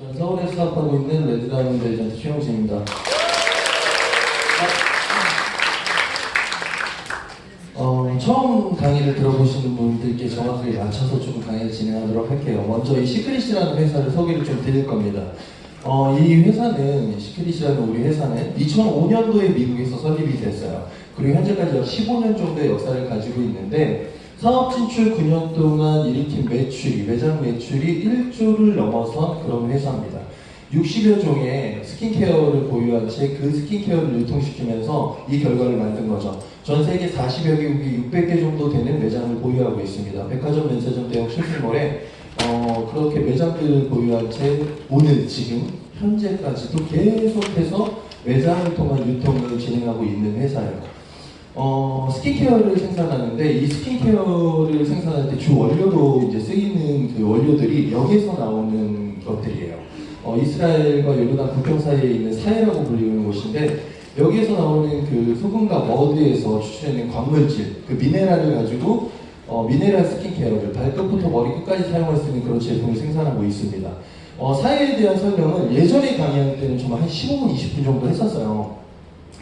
저는 서울에서 사업하고 있는 레드다이몬드 에이전트 최용진입니다. 처음 강의를 들어보시는 분들께 정확하게 맞춰서 좀 강의를 진행하도록 할게요. 먼저 이 시크릿이라는 회사를 소개를 좀 드릴 겁니다. 이 회사는, 시크릿이라는 우리 회사는 2005년도에 미국에서 설립이 됐어요. 그리고 현재까지 약 15년 정도의 역사를 가지고 있는데, 사업 진출 9년 동안 일으킨 매출이, 매장 매출이 1조를 넘어선 그런 회사입니다. 60여 종의 스킨케어를 보유한 채 그 스킨케어를 유통시키면서 이 결과를 만든 거죠. 전 세계 40여 개국이 600개 정도 되는 매장을 보유하고 있습니다. 백화점, 면세점, 대형 쇼핑몰에 그렇게 매장들을 보유한 채 오늘 지금 현재까지도 계속해서 매장을 통한 유통을 진행하고 있는 회사예요. 스킨케어를 생산하는데, 이 스킨케어를 생산할 때 주 원료로 이제 쓰이는 그 원료들이 여기에서 나오는 것들이에요. 이스라엘과 요르단 국경 사이에 있는 사해라고 불리는 곳인데, 여기에서 나오는 그 소금과 머드에서 추출해낸 광물질, 그 미네랄을 가지고 미네랄 스킨케어를 발끝부터 머리 끝까지 사용할 수 있는 그런 제품을 생산하고 있습니다. 사해에 대한 설명을 예전에 강의할 때는 정말 한 15분, 20분 정도 했었어요.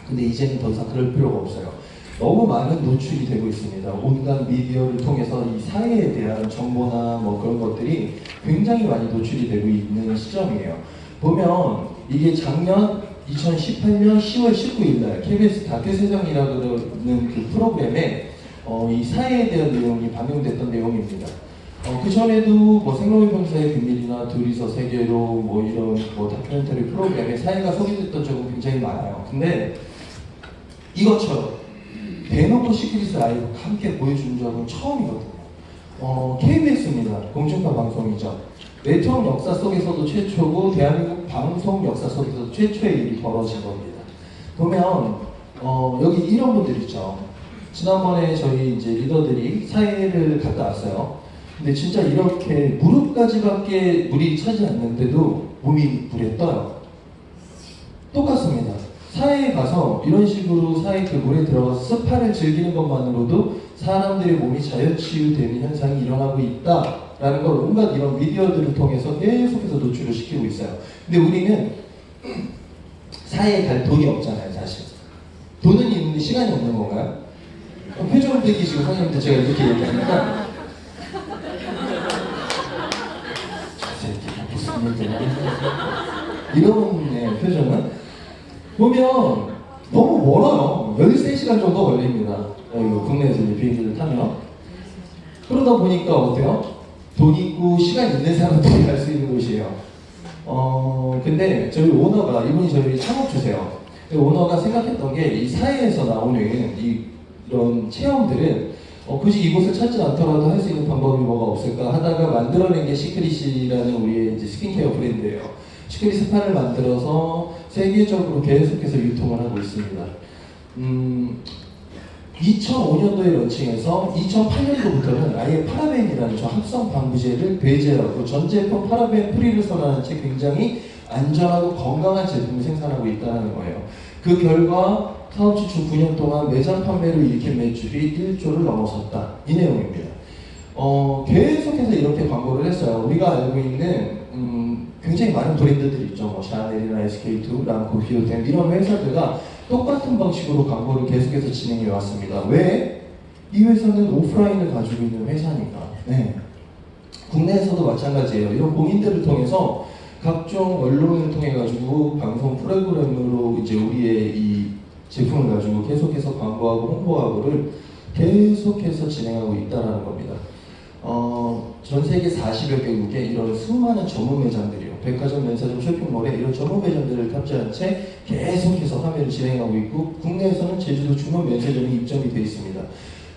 근데 이제는 더 이상 그럴 필요가 없어요. 너무 많은 노출이 되고 있습니다. 온갖 미디어를 통해서 이 사회에 대한 정보나 뭐 그런 것들이 굉장히 많이 노출이 되고 있는 시점이에요. 보면 이게 작년 2018년 10월 19일 날 KBS 다큐세상이라는 그 프로그램에 이 사회에 대한 내용이 반영됐던 내용입니다. 그 전에도 뭐 생로의 병사의 비밀이나 둘이서 세계로 뭐 이런 뭐 다큐멘터리 프로그램에 사회가 소개됐던 적은 굉장히 많아요. 근데 이것처럼 대놓고 시크릿을 아예 함께 보여준 적은 처음이거든요. KBS입니다. 공중파 방송이죠. 네트워크 역사 속에서도 최초고 대한민국 방송 역사 속에서도 최초의 일이 벌어진 겁니다. 보면 여기 이런 분들 있죠. 지난번에 저희 이제 리더들이 사회를 갔다 왔어요. 근데 진짜 이렇게 무릎까지밖에 물이 차지 않는데도 몸이 물에 떠요. 똑같습니다. 사회에 가서 이런 식으로 사회 그 물에 들어가서 스파를 즐기는 것만으로도 사람들의 몸이 자연치유되는 현상이 일어나고 있다라는 걸 온갖 이런 미디어들을 통해서 계속해서 노출을 시키고 있어요. 근데 우리는 사회에 갈 돈이 없잖아요, 사실. 돈은 있는데 시간이 없는 건가요? 표정을 되기시고 선생님한테 제가 이렇게 얘기하니까 무슨 얘기냐 이런 표정은 보면 너무 멀어요. 13시간 정도 걸립니다. 국내에서 이제 비행기를 타면. 그러다 보니까 어때요? 돈 있고 시간 있는 사람들이 갈 수 있는 곳이에요. 근데 저희 오너가, 이분이 저희 창업주세요. 오너가 생각했던 게 이 사회에서 나오는 이런 체험들은 굳이 이곳을 찾지 않더라도 할 수 있는 방법이 뭐가 없을까 하다가 만들어낸 게 시크릿이라는 우리의 이제 스킨케어 브랜드예요. 시크릿 스파를 만들어서 세계적으로 계속해서 유통을 하고 있습니다. 2005년도에 런칭해서 2008년도부터는 아예 파라벤이라는 저 합성 방부제를 배제하고 전 제품 파라벤 프리를 선언한 채 굉장히 안전하고 건강한 제품을 생산하고 있다는 거예요. 그 결과 사업 진출 9년 동안 매장 판매로 일으킨 매출이 1조를 넘어섰다. 이 내용입니다. 계속해서 이렇게 광고를 했어요. 우리가 알고 있는 굉장히 많은 브랜드들이 있죠. 뭐 샤넬이나 SK2, 랑코, 비오템 이런 회사들과 똑같은 방식으로 광고를 계속해서 진행해 왔습니다. 왜? 이 회사는 오프라인을 가지고 있는 회사니까. 네. 국내에서도 마찬가지예요. 이런 공인들을 통해서 각종 언론을 통해 가지고 방송 프로그램으로 이제 우리의 이 제품을 가지고 계속해서 광고하고 홍보하고를 계속해서 진행하고 있다는 겁니다. 전 세계 40여 개국에 이런 수많은 전문 매장들이요. 백화점, 면세점, 쇼핑몰에 이런 전문 매장들을 탑재한 채 계속해서 판매를 진행하고 있고, 국내에서는 제주도 중원 면세점이 입점이 되어 있습니다.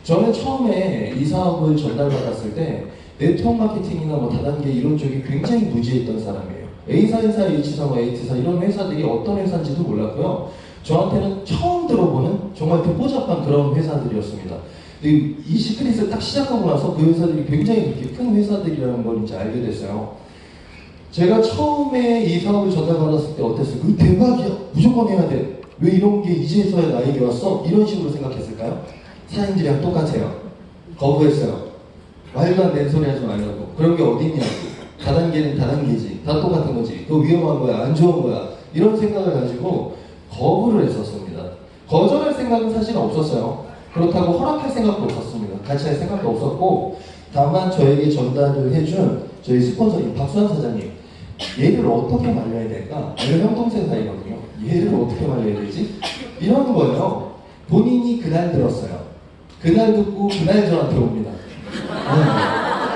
저는 처음에 이 사업을 전달받았을 때 네트워크 마케팅이나 뭐 다단계 이런 쪽이 굉장히 무지했던 사람이에요. A사인사, H사, H사 이런 회사들이 어떤 회사인지도 몰랐고요. 저한테는 처음 들어보는 정말 듣보잡한 그런 회사들이었습니다. 이 시크릿을 딱 시작하고 나서 그 회사들이 굉장히 그렇게 큰 회사들이라는 걸 이제 알게 됐어요. 제가 처음에 이 사업을 전달받았을 때 어땠어요? 대박이야. 무조건 해야 돼. 왜 이런 게 이제서야 나에게 왔어? 이런 식으로 생각했을까요? 사인들이랑 똑같아요. 거부했어요. 말도 안 되는 소리 하지 말라고. 그런 게 어딨냐고. 다단계는 다단계지. 다 똑같은 거지. 그거 위험한 거야. 안 좋은 거야. 이런 생각을 가지고 거부를 했었습니다. 거절할 생각은 사실 없었어요. 그렇다고 허락할 생각도 없었습니다. 같이 할 생각도 없었고, 다만 저에게 전달을 해준 저희 스폰서인 박수환 사장님, 얘를 어떻게 말려야 될까? 얘는 형 동생 사이거든요. 얘를 어떻게 말려야 되지? 이런 거예요. 본인이 그날 들었어요. 그날 듣고 그날 저한테 옵니다.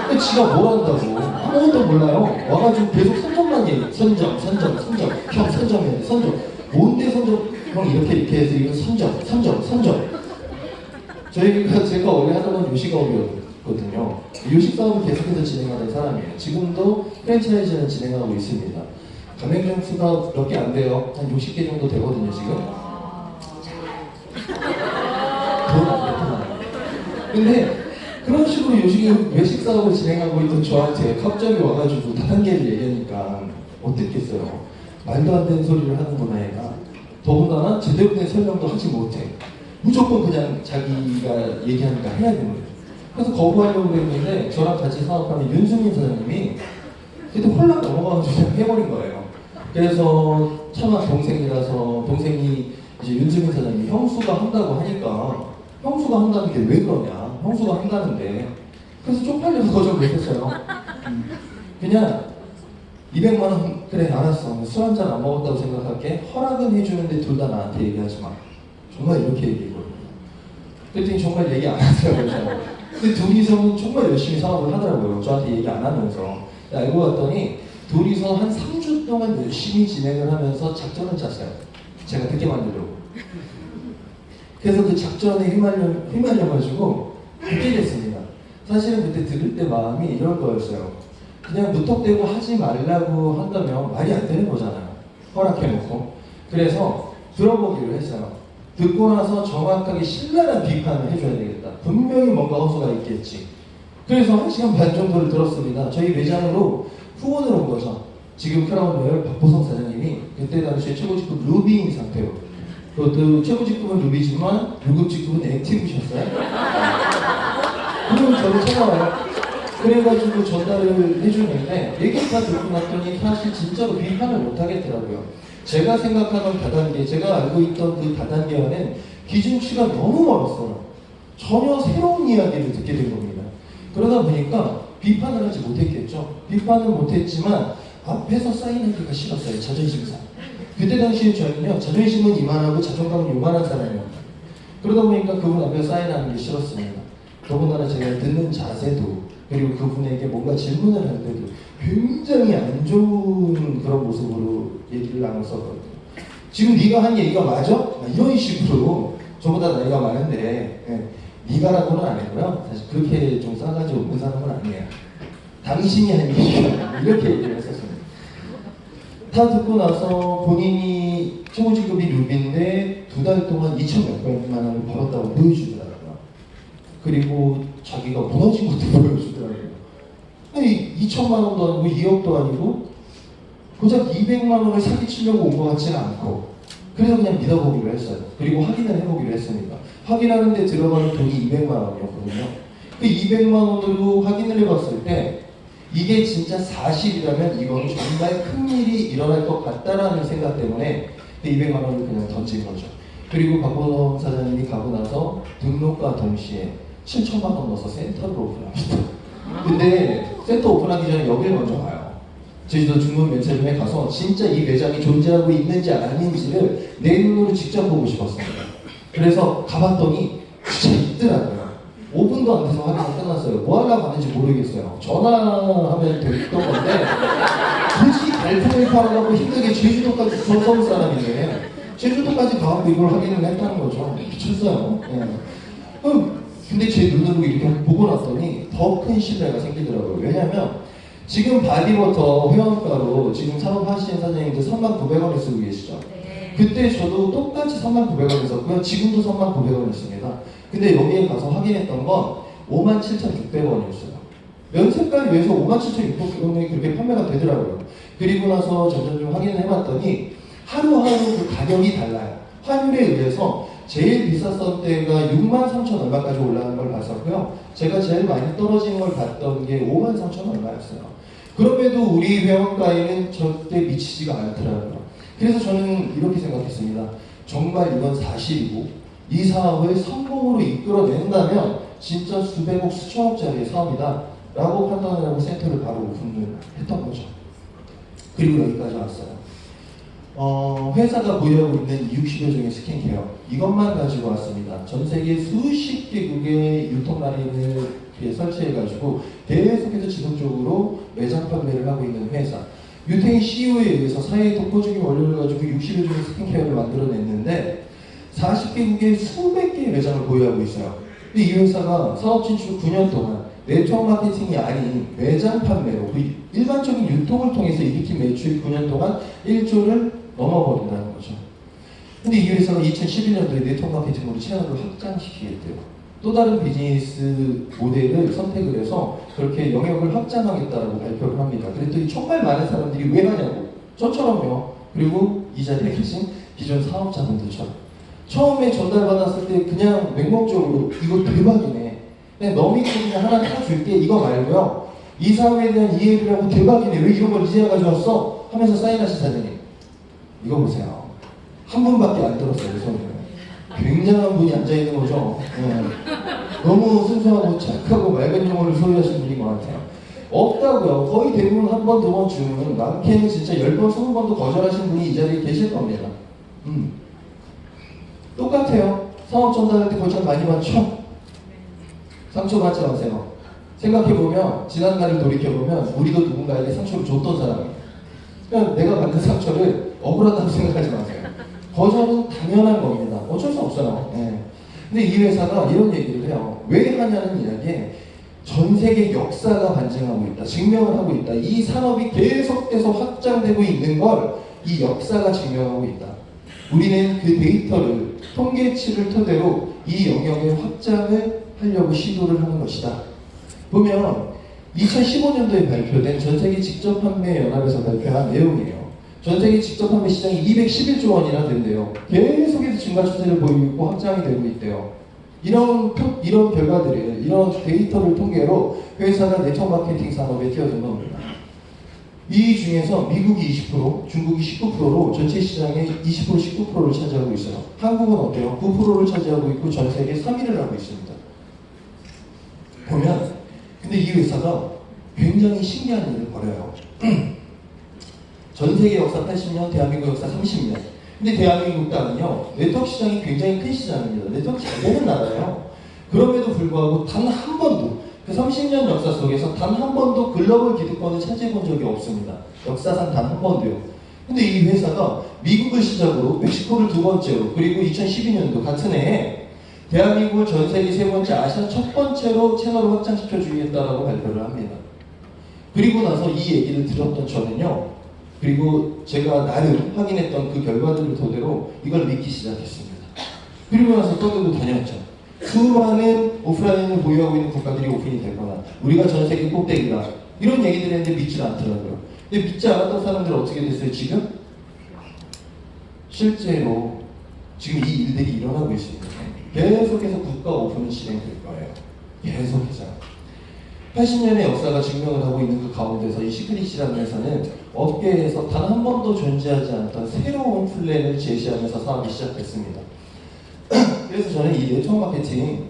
근데 지가 뭘 한다고 아무것도 몰라요. 와가지고 계속 선점만 얘기해. 선점. 형 선점해야 돼. 선점. 뭔데 선점? 형 이렇게 해서 이거 선점. 제가 원래 하던 건 요식업이었거든요. 요식 사업을 계속해서 진행하는 사람이에요. 지금도 프랜차이즈는 진행하고 있습니다. 가맹점 수가 몇 개 안 돼요. 한 60개 정도 되거든요, 지금. 돈 안 됐구나. 근데 그런 식으로 외식 사업을 진행하고 있던 저한테 갑자기 와가지고 다단계를 얘기하니까 어땠겠어요? 말도 안 되는 소리를 하는구나 얘가. 더군다나 제대로 된 설명도 하지 못해. 무조건 그냥 자기가 얘기하니까 해야 되는 거예요. 그래서 거부하려고 했는데 저랑 같이 사업하는 윤수민 사장님이 그때 홀랑 넘어가가지고 그냥 해버린 거예요. 그래서 차마 동생이라서 동생이 이제 윤수민 사장님이 형수가 한다고 하니까 형수가 한다는 게 왜 그러냐? 형수가 한다는데. 그래서 쪽팔려서 거절 못했어요. 그냥 200만 원 그래 알았어. 술 한 잔 안 먹었다고 생각할게. 허락은 해주는데 둘 다 나한테 얘기하지 마. 정말 이렇게 얘기했거든요. 그랬더니 정말 얘기 안 하더라고요. 근데 둘이서는 정말 열심히 사업을 하더라고요. 저한테 얘기 안 하면서. 알고 봤더니 둘이서 한 3주 동안 열심히 진행을 하면서 작전을 짰어요. 제가 듣게 만들려고. 그래서 그 작전에 휘말려가지고 듣게 됐습니다. 사실은 그때 들을 때 마음이 이럴 거였어요. 그냥 무턱대고 하지 말라고 한다면 말이 안 되는 거잖아요. 허락해놓고. 그래서 들어보기로 했어요. 듣고 나서 정확하게 신랄한 비판을 해줘야 되겠다. 분명히 뭔가 허수가 있겠지. 그래서 1시간 반 정도를 들었습니다. 저희 매장으로 후원을 온 거죠. 지금 크라운로열 박보성 사장님이 그때 당시에 최고 직급 루비인 상태로. 그것도 최고 직급은 루비지만 6급 직급은 액티브셨어요. 그럼 저를 찾아와요. 그래가지고 전달을 해주는데 얘기 다 듣고 났더니 사실 진짜로 비판을 못 하겠더라고요. 제가 생각하는 다단계, 제가 알고 있던 그 다단계와는 기준치가 너무 멀었어요. 전혀 새로운 이야기를 듣게 된 겁니다. 그러다 보니까 비판을 하지 못했겠죠. 비판은 못했지만 앞에서 사인하기가 싫었어요. 자존심상. 그때 당시에 저는요, 자존심은 이만하고 자존감은 요만한 사람이었어요. 그러다 보니까 그분 앞에 사인하는 게 싫었습니다. 더군다나 제가 듣는 자세도, 그리고 그분에게 뭔가 질문을 할 때도 굉장히 안 좋은 그런 모습으로 얘기를 나눴었거든요. 지금 네가 한 얘기가 맞아? 이런 식으로. 저보다 나이가 많은데 네가라고는 안 했고요. 사실 그렇게 좀 싸가지 없는 사람은 아니에요. 당신이 한 얘기가 이렇게 얘기를 했었습니다. 다 듣고 나서 본인이 최고직급이 루비인데 2달 동안 2,000몇백만 원을 벌었다고 보여주더라고요. 그리고 자기가 무너진 것도 보여주더라고요. 아니 2천만 원도 아니고 2억도 아니고 고작 200만 원을 사기치려고 온 것 같지는 않고, 그래서 그냥 믿어보기로 했어요. 그리고 확인을 해보기로 했습니다. 확인하는데 들어가는 돈이 200만 원이었거든요. 그 200만 원으로 확인을 해봤을 때 이게 진짜 사실이라면 이건 정말 큰 일이 일어날 것 같다라는 생각 때문에 그 200만 원을 그냥 던진 거죠. 그리고 박보성 사장님이 가고 나서 등록과 동시에 7천만 원 넣어서 센터를 오픈합니다. 근데 센터 오픈하기 전에 여길 먼저 가요. 제주도 중문 면세점에 가서 진짜 이 매장이 존재하고 있는지 아닌지를 내 눈으로 직접 보고 싶었습니다. 그래서 가봤더니 진짜 있더라고요. 5분도 안 돼서 확인이 끝났어요. 뭐 하려고 가는지 모르겠어요. 전화하면 됐던 건데 굳이 발품을 팔아가고 힘들게 제주도까지 서울 사람인데 제주도까지 가고 이걸 확인을 했다는 거죠. 미쳤어요. 근데 제 눈으로 이렇게 보고 났더니 더 큰 신뢰가 생기더라고요. 왜냐면 지금 바디워터 회원가로 지금 사업하시는 사장님들 39,900원을 쓰고 계시죠. 그때 저도 똑같이 39,900원을 썼고요. 지금도 39,900원을 씁니다. 근데 여기에 가서 확인했던 건 57,600원이었어요. 면세가에 비해서 57,600원이 그렇게 판매가 되더라고요. 그리고 나서 점점 좀 확인을 해봤더니 하루하루 그 가격이 달라요. 환율에 의해서 제일 비쌌던 때가 63,000 얼마까지 올라가는 걸 봤었고요. 제가 제일 많이 떨어진 걸 봤던 게 53,000 얼마였어요. 그럼에도 우리 회원가에는 절대 미치지가 않더라고요. 그래서 저는 이렇게 생각했습니다. 정말 이건 사실이고 이 사업을 성공으로 이끌어낸다면 진짜 수백억 수천억짜리의 사업이다 라고 판단을 하고 센터를 바로 오픈을 했던 거죠. 그리고 여기까지 왔어요. 회사가 보유하고 있는 60여 종의 스킨케어 이것만 가지고 왔습니다. 전 세계 수십 개국의 유통라인을 설치해가지고 계속해서 지속적으로 매장 판매를 하고 있는 회사. 유태인 CEO에 의해서 사회의 독보적인 원료를 가지고 60여 종의 스킨케어를 만들어냈는데 40개국의 수백 개의 매장을 보유하고 있어요. 근데 이 회사가 사업 진출 9년 동안 네트워크 마케팅이 아닌 매장 판매로 그 일반적인 유통을 통해서 일으킨 매출이 9년 동안 1조를 넘어버린다는 거죠. 근데 이 회사가 2011년도에 네트워크 마케팅으로 채널을 확장시키겠대요. 또 다른 비즈니스 모델을 선택을 해서 그렇게 영역을 확장하겠다라고 발표를 합니다. 그랬더니 정말 많은 사람들이 왜 하냐고. 저처럼요. 그리고 이 자리에 계신 기존 사업자분들처럼. 처음에 전달받았을 때 그냥 맹목적으로 이거 대박이네. 그냥 너 믿고 그냥 하나 사줄게 이거 말고요. 이 사업에 대한 이해를 하고 대박이네. 왜 이런 걸 이제 가져왔어? 하면서 사인하신 사장님. 이거 보세요. 한 분밖에 안 들었어요. 손을. 굉장한 분이 앉아있는 거죠. 네. 너무 순수하고 착하고 맑은 영어를 소유하시는 분인 것 같아요. 없다고요. 거의 대부분 한 번, 두 번쯤은 많게는 진짜 10번, 20번도 거절하신 분이 이 자리에 계실 겁니다. 똑같아요. 사업 전달할 때 거절 많이 받죠? 상처받지 마세요. 생각해보면 지난날을 돌이켜보면 우리도 누군가에게 상처를 줬던 사람이에요. 그러니까 내가 받는 상처를 억울하다고 생각하지 마세요. 거절은 당연한 겁니다. 어쩔 수 없어요. 네. 근데 이 회사가 이런 얘기를 해요. 왜 하냐는 이야기에 전 세계 역사가 반증하고 있다. 증명을 하고 있다. 이 산업이 계속해서 확장되고 있는 걸 이 역사가 증명하고 있다. 우리는 그 데이터를 통계치를 토대로 이 영역의 확장을 하려고 시도를 하는 것이다. 보면 2015년도에 발표된 전세계 직접 판매 연합에서 발표한 내용이에요. 전세계 직접 판매 시장이 211조 원이나 된대요. 계속해서 증가 추세를 보이고 있고 확장이 되고 있대요. 이런 결과들을, 이런 데이터를 통계로 회사가 네트워크 마케팅 산업에 뛰어든 겁니다. 이 중에서 미국이 20%, 중국이 19%로 전체 시장의 20%, 19%를 차지하고 있어요. 한국은 어때요? 9%를 차지하고 있고 전 세계 3위를 하고 있습니다. 보면 근데 이 회사가 굉장히 신기한 일을 벌여요. 전 세계 역사 80년, 대한민국 역사 30년. 근데 대한민국 땅은요, 네트워크 시장이 굉장히 큰 시장입니다. 네트워크 잘 되는 나라예요. 그럼에도 불구하고 단 한 번도, 그 30년 역사 속에서 단 한 번도 글로벌 기득권을 차지해 본 적이 없습니다. 역사상 단 한 번도요. 근데 이 회사가 미국을 시작으로 멕시코를 두 번째로, 그리고 2012년도 같은 해에 대한민국을 전 세계 세 번째, 아시아 첫 번째로 채널을 확장시켜 주겠다라고 발표를 합니다. 그리고 나서 이 얘기를 들었던 저는요, 그리고 제가 나름 확인했던 그 결과들을 토대로 이걸 믿기 시작했습니다. 그리고 나서 떠들고 다녔죠. 수많은 오프라인을 보유하고 있는 국가들이 오픈이 되거나 우리가 전 세계 꼭대기다 이런 얘기들 했는데 믿지 않더라고요. 근데 믿지 않았던 사람들 어떻게 됐어요? 지금? 실제로 지금 이 일들이 일어나고 있습니다. 계속해서 국가 오픈은 진행될 거예요. 계속해서. 80년의 역사가 증명을 하고 있는 그 가운데서 이 시크릿이라는 회사는 업계에서 단 한 번도 존재하지 않던 새로운 플랜을 제시하면서 사업이 시작됐습니다. 그래서 저는 이 네트워크 마케팅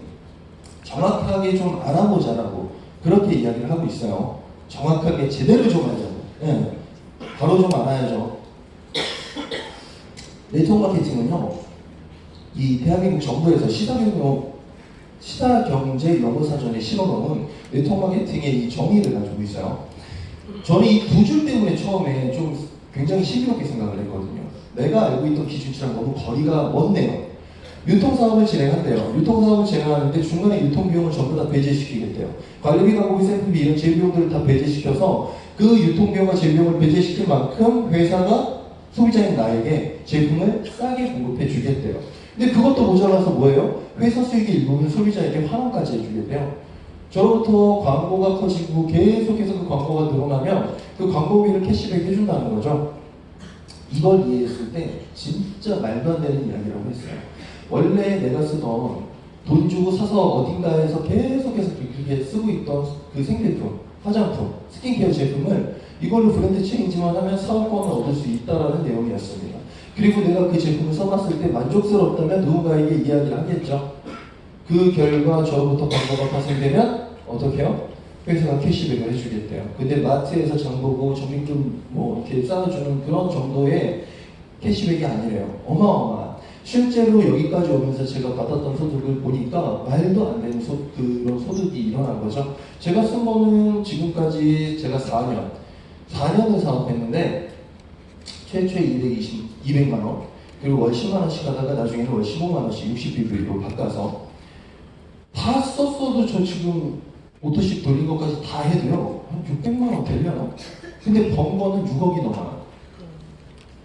정확하게 좀 알아보자라고 그렇게 이야기를 하고 있어요. 정확하게 제대로 좀 하자고. 네. 바로 좀 알아야죠. 네트워크 마케팅은요, 이 대한민국 정부에서 시사경제 영어사전에 실어놓은 네트워크 마케팅의 이 정의를 가지고 있어요. 저는 이 두 줄 때문에 처음에 좀 굉장히 신비롭게 생각을 했거든요. 내가 알고 있던 기준치랑 너무 거리가 먼네요. 유통사업을 진행한대요. 유통사업을 진행하는데 중간에 유통비용을 전부 다 배제시키겠대요. 관리비, 가공비, 샘플비 이런 재비용들을 다 배제시켜서 그 유통비용과 재비용을 배제시킬 만큼 회사가 소비자인 나에게 제품을 싸게 공급해 주겠대요. 근데 그것도 모자라서 뭐예요? 회사 수익의 일부분 소비자에게 환원까지 해주겠대요. 저로부터 광고가 커지고 계속해서 그 광고가 늘어나면 그 광고비를 캐시백 해준다는 거죠. 이걸 이해했을 때 진짜 말도 안 되는 이야기라고 했어요. 원래 내가 쓰던 돈 주고 사서 어딘가에서 계속해서 그렇게 쓰고 있던 그 생필품 화장품, 스킨케어 제품을 이걸로 브랜드 체인지만 하면 사업권을 얻을 수 있다라는 내용이었습니다. 그리고 내가 그 제품을 써봤을 때 만족스럽다면 누군가에게 이야기를 하겠죠. 그 결과 저로부터 광고가 파생되면 어떻게 해요? 회사가 캐시백을 해주겠대요. 근데 마트에서 장보고 적립금 뭐 이렇게 쌓아주는 그런 정도의 캐시백이 아니래요. 어마어마한. 실제로 여기까지 오면서 제가 받았던 소득을 보니까 말도 안 되는 그런 소득이 일어난 거죠. 제가 쓴 거는 지금까지 제가 4년을 사업했는데 최초에 200만 원, 그리고 월 10만 원씩 하다가 나중에는 월 15만 원씩 60BV로 바꿔서 다 썼어도 저 지금 오토식 돌린 것까지 다 해도요 한 600만 원 되려나? 근데 번 거는 6억이 넘어요.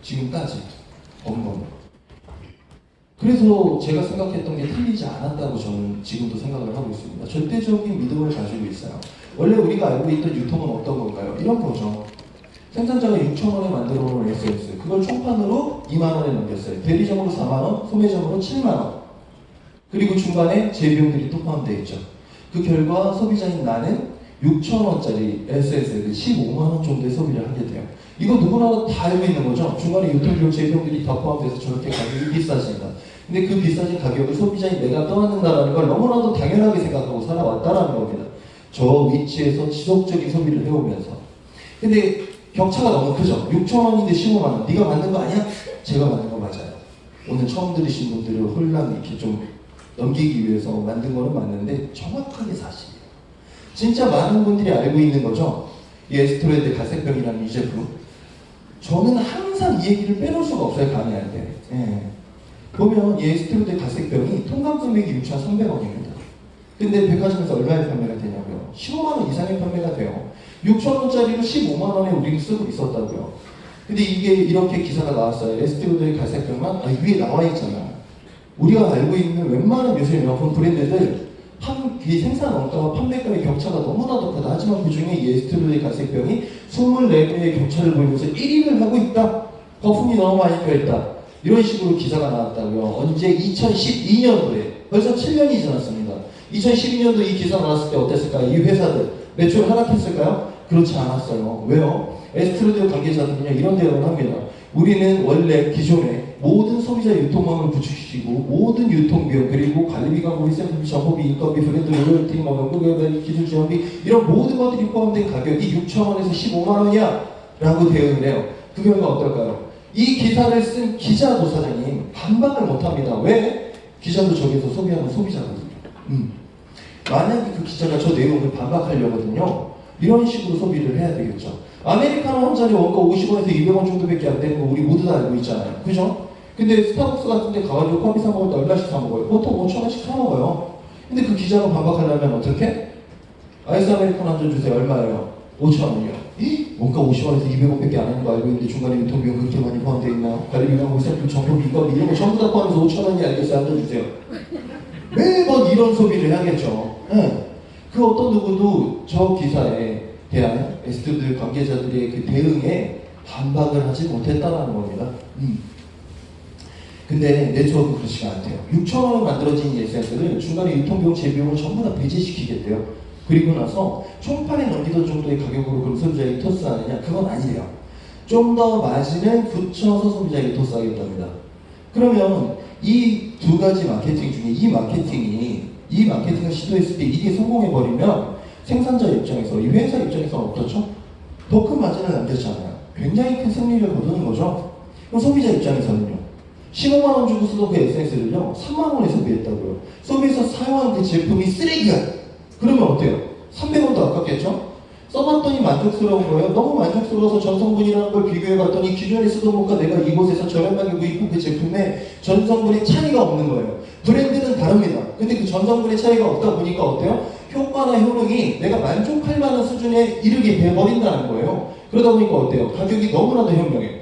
지금까지 번 거는. 그래서 제가 생각했던 게 틀리지 않았다고 저는 지금도 생각을 하고 있습니다. 절대적인 믿음을 가지고 있어요. 원래 우리가 알고 있던 유통은 어떤 건가요? 이런 거죠. 생산자가 6,000원에 만들어 놓은 에센스, 그걸 총판으로 2만원에 넘겼어요. 대리점으로 4만원, 소매점으로 7만원. 그리고 중간에 재비용들이 또 포함되어 있죠. 그 결과 소비자인 나는 6,000원짜리 에센스를 15만원 정도의 소비를 하게 돼요. 이거 누구나 다 알고 있는 거죠. 중간에 유통비용, 재비용들이 다 포함돼서 저렇게 가격이 비싸진다. 근데 그 비싸진 가격을 소비자인 내가 떠안는다는 걸 너무나도 당연하게 생각하고 살아왔다는 겁니다. 저 위치에서 지속적인 소비를 해오면서. 근데 격차가 너무 크죠. 6,000원인데 15만원. 네가 맞는 거 아니야? 제가 맞는 거 맞아요. 오늘 처음 들으신 분들을 혼란 이렇게 좀 넘기기 위해서 만든 거는 맞는데 정확하게 사실이에요. 진짜 많은 분들이 알고 있는 거죠. 이 에스트로이드 갈색병이라는 이 제품. 저는 항상 이 얘기를 빼놓을 수가 없어요. 강의할 때. 예. 보면 이 에스트로이드 갈색병이 통관 금액이 6,300원입니다. 근데 백화점에서 얼마에 판매가 되냐고요? 15만원 이상의 판매가 돼요. 6,000원짜리로 15만원에 우리는 쓰고 있었다고요. 근데 이게 이렇게 기사가 나왔어요. 에스트로이드 갈색병만 위에 나와 있잖아요. 우리가 알고 있는 웬만한 요새 명품 브랜드들 이 생산 원가와 판매가의 격차가 너무나도 크다. 하지만 그 중에 이 에스트로이드 갈색병이 24배의 격차를 보이면서 1위를 하고 있다. 거품이 너무 많이 껴있다. 이런 식으로 기사가 나왔다고요. 언제? 2012년도에. 벌써 7년이 지났습니다. 2012년도 이 기사 나왔을 때 어땠을까요? 이 회사들 매출 하락했을까요? 그렇지 않았어요. 왜요? 에스트로이드 관계자들은요 이런 대응을 합니다. 우리는 원래 기존에 모든 소비자 유통망을 구축시키고 모든 유통비용 그리고 관리비, 광고비, 샘플비, 정보비, 인건비, 브랜드 로열티, 연구개발, 기술 지원비 이런 모든 것들이 포함된 가격이 6,000원에서 15만원이야 라고 대응을 해요. 그 결과 어떨까요? 이 기사를 쓴 기자도 사장님 반박을 못합니다. 왜? 기자도 저기서 소비하는 소비자거든요. 만약에 그 기자가 저 내용을 반박하려거든요. 이런 식으로 소비를 해야 되겠죠. 아메리카노 한 잔이 원가 50원에서 200원 정도밖에 안 되는 거 우리 모두 다 알고 있잖아요. 그죠? 근데 스타벅스 같은 데 가가지고 커피 사 먹을 때 얼마씩 사 먹어요? 보통 5,000원씩 사 먹어요. 근데 그 기자가 반박하려면 어떻게? 아이스 아메리카노 한 잔 주세요. 얼마예요? 5,000원이요. 원가 50원에서 200원밖에 안 하는 거 알고 있는데 중간에 유통비용 그렇게 많이 포함되어 있나요? 관리비용, 샘플, 정보비, 인건비 이런 거 전부 다 포함해서 5,000원이 알겠어요. 한 잔 주세요. 매번 이런 소비를 해야겠죠. 네. 그 어떤 누구도 저 기사에 대한 에스트로이드 관계자들의 그 대응에 반박을 하지 못했다는 겁니다. 근데 네트워크 그렇지가 않대요. 6,000원에 만들어진 이 에센스를 중간에 유통비용, 재비용을 전부 다 배제시키겠대요. 그리고 나서 총판에 넘기던 정도의 가격으로 그럼 소비자에게 토스하느냐? 그건 아니래요. 좀 더 마진을 붙여서 소비자에게 토스하겠답니다. 그러면 이 두 가지 마케팅 중에 이 마케팅을 시도했을 때 이게 성공해버리면 생산자 입장에서, 이 회사 입장에서는 어떻죠? 더 큰 마진을 남겼잖아요. 굉장히 큰 승리를 거두는 거죠. 그럼 소비자 입장에서는요. 15만원 주고 쓰던 그 에센스를요 3만원에 소비했다고요. 소비에서 사용한 그 제품이 쓰레기야. 그러면 어때요? 300원도 아깝겠죠? 써봤더니 만족스러운 거예요. 너무 만족스러워서 전성분이라는 걸 비교해봤더니 기존에 쓰던 것과 내가 이곳에서 저렴하게 구입한 그 제품의 전성분의 차이가 없는 거예요. 브랜드는 다릅니다. 근데 그 전성분의 차이가 없다 보니까 어때요? 효과나 효능이 내가 만족할 만한 수준에 이르게 돼버린다는 거예요. 그러다 보니까 어때요? 가격이 너무나도 현명해.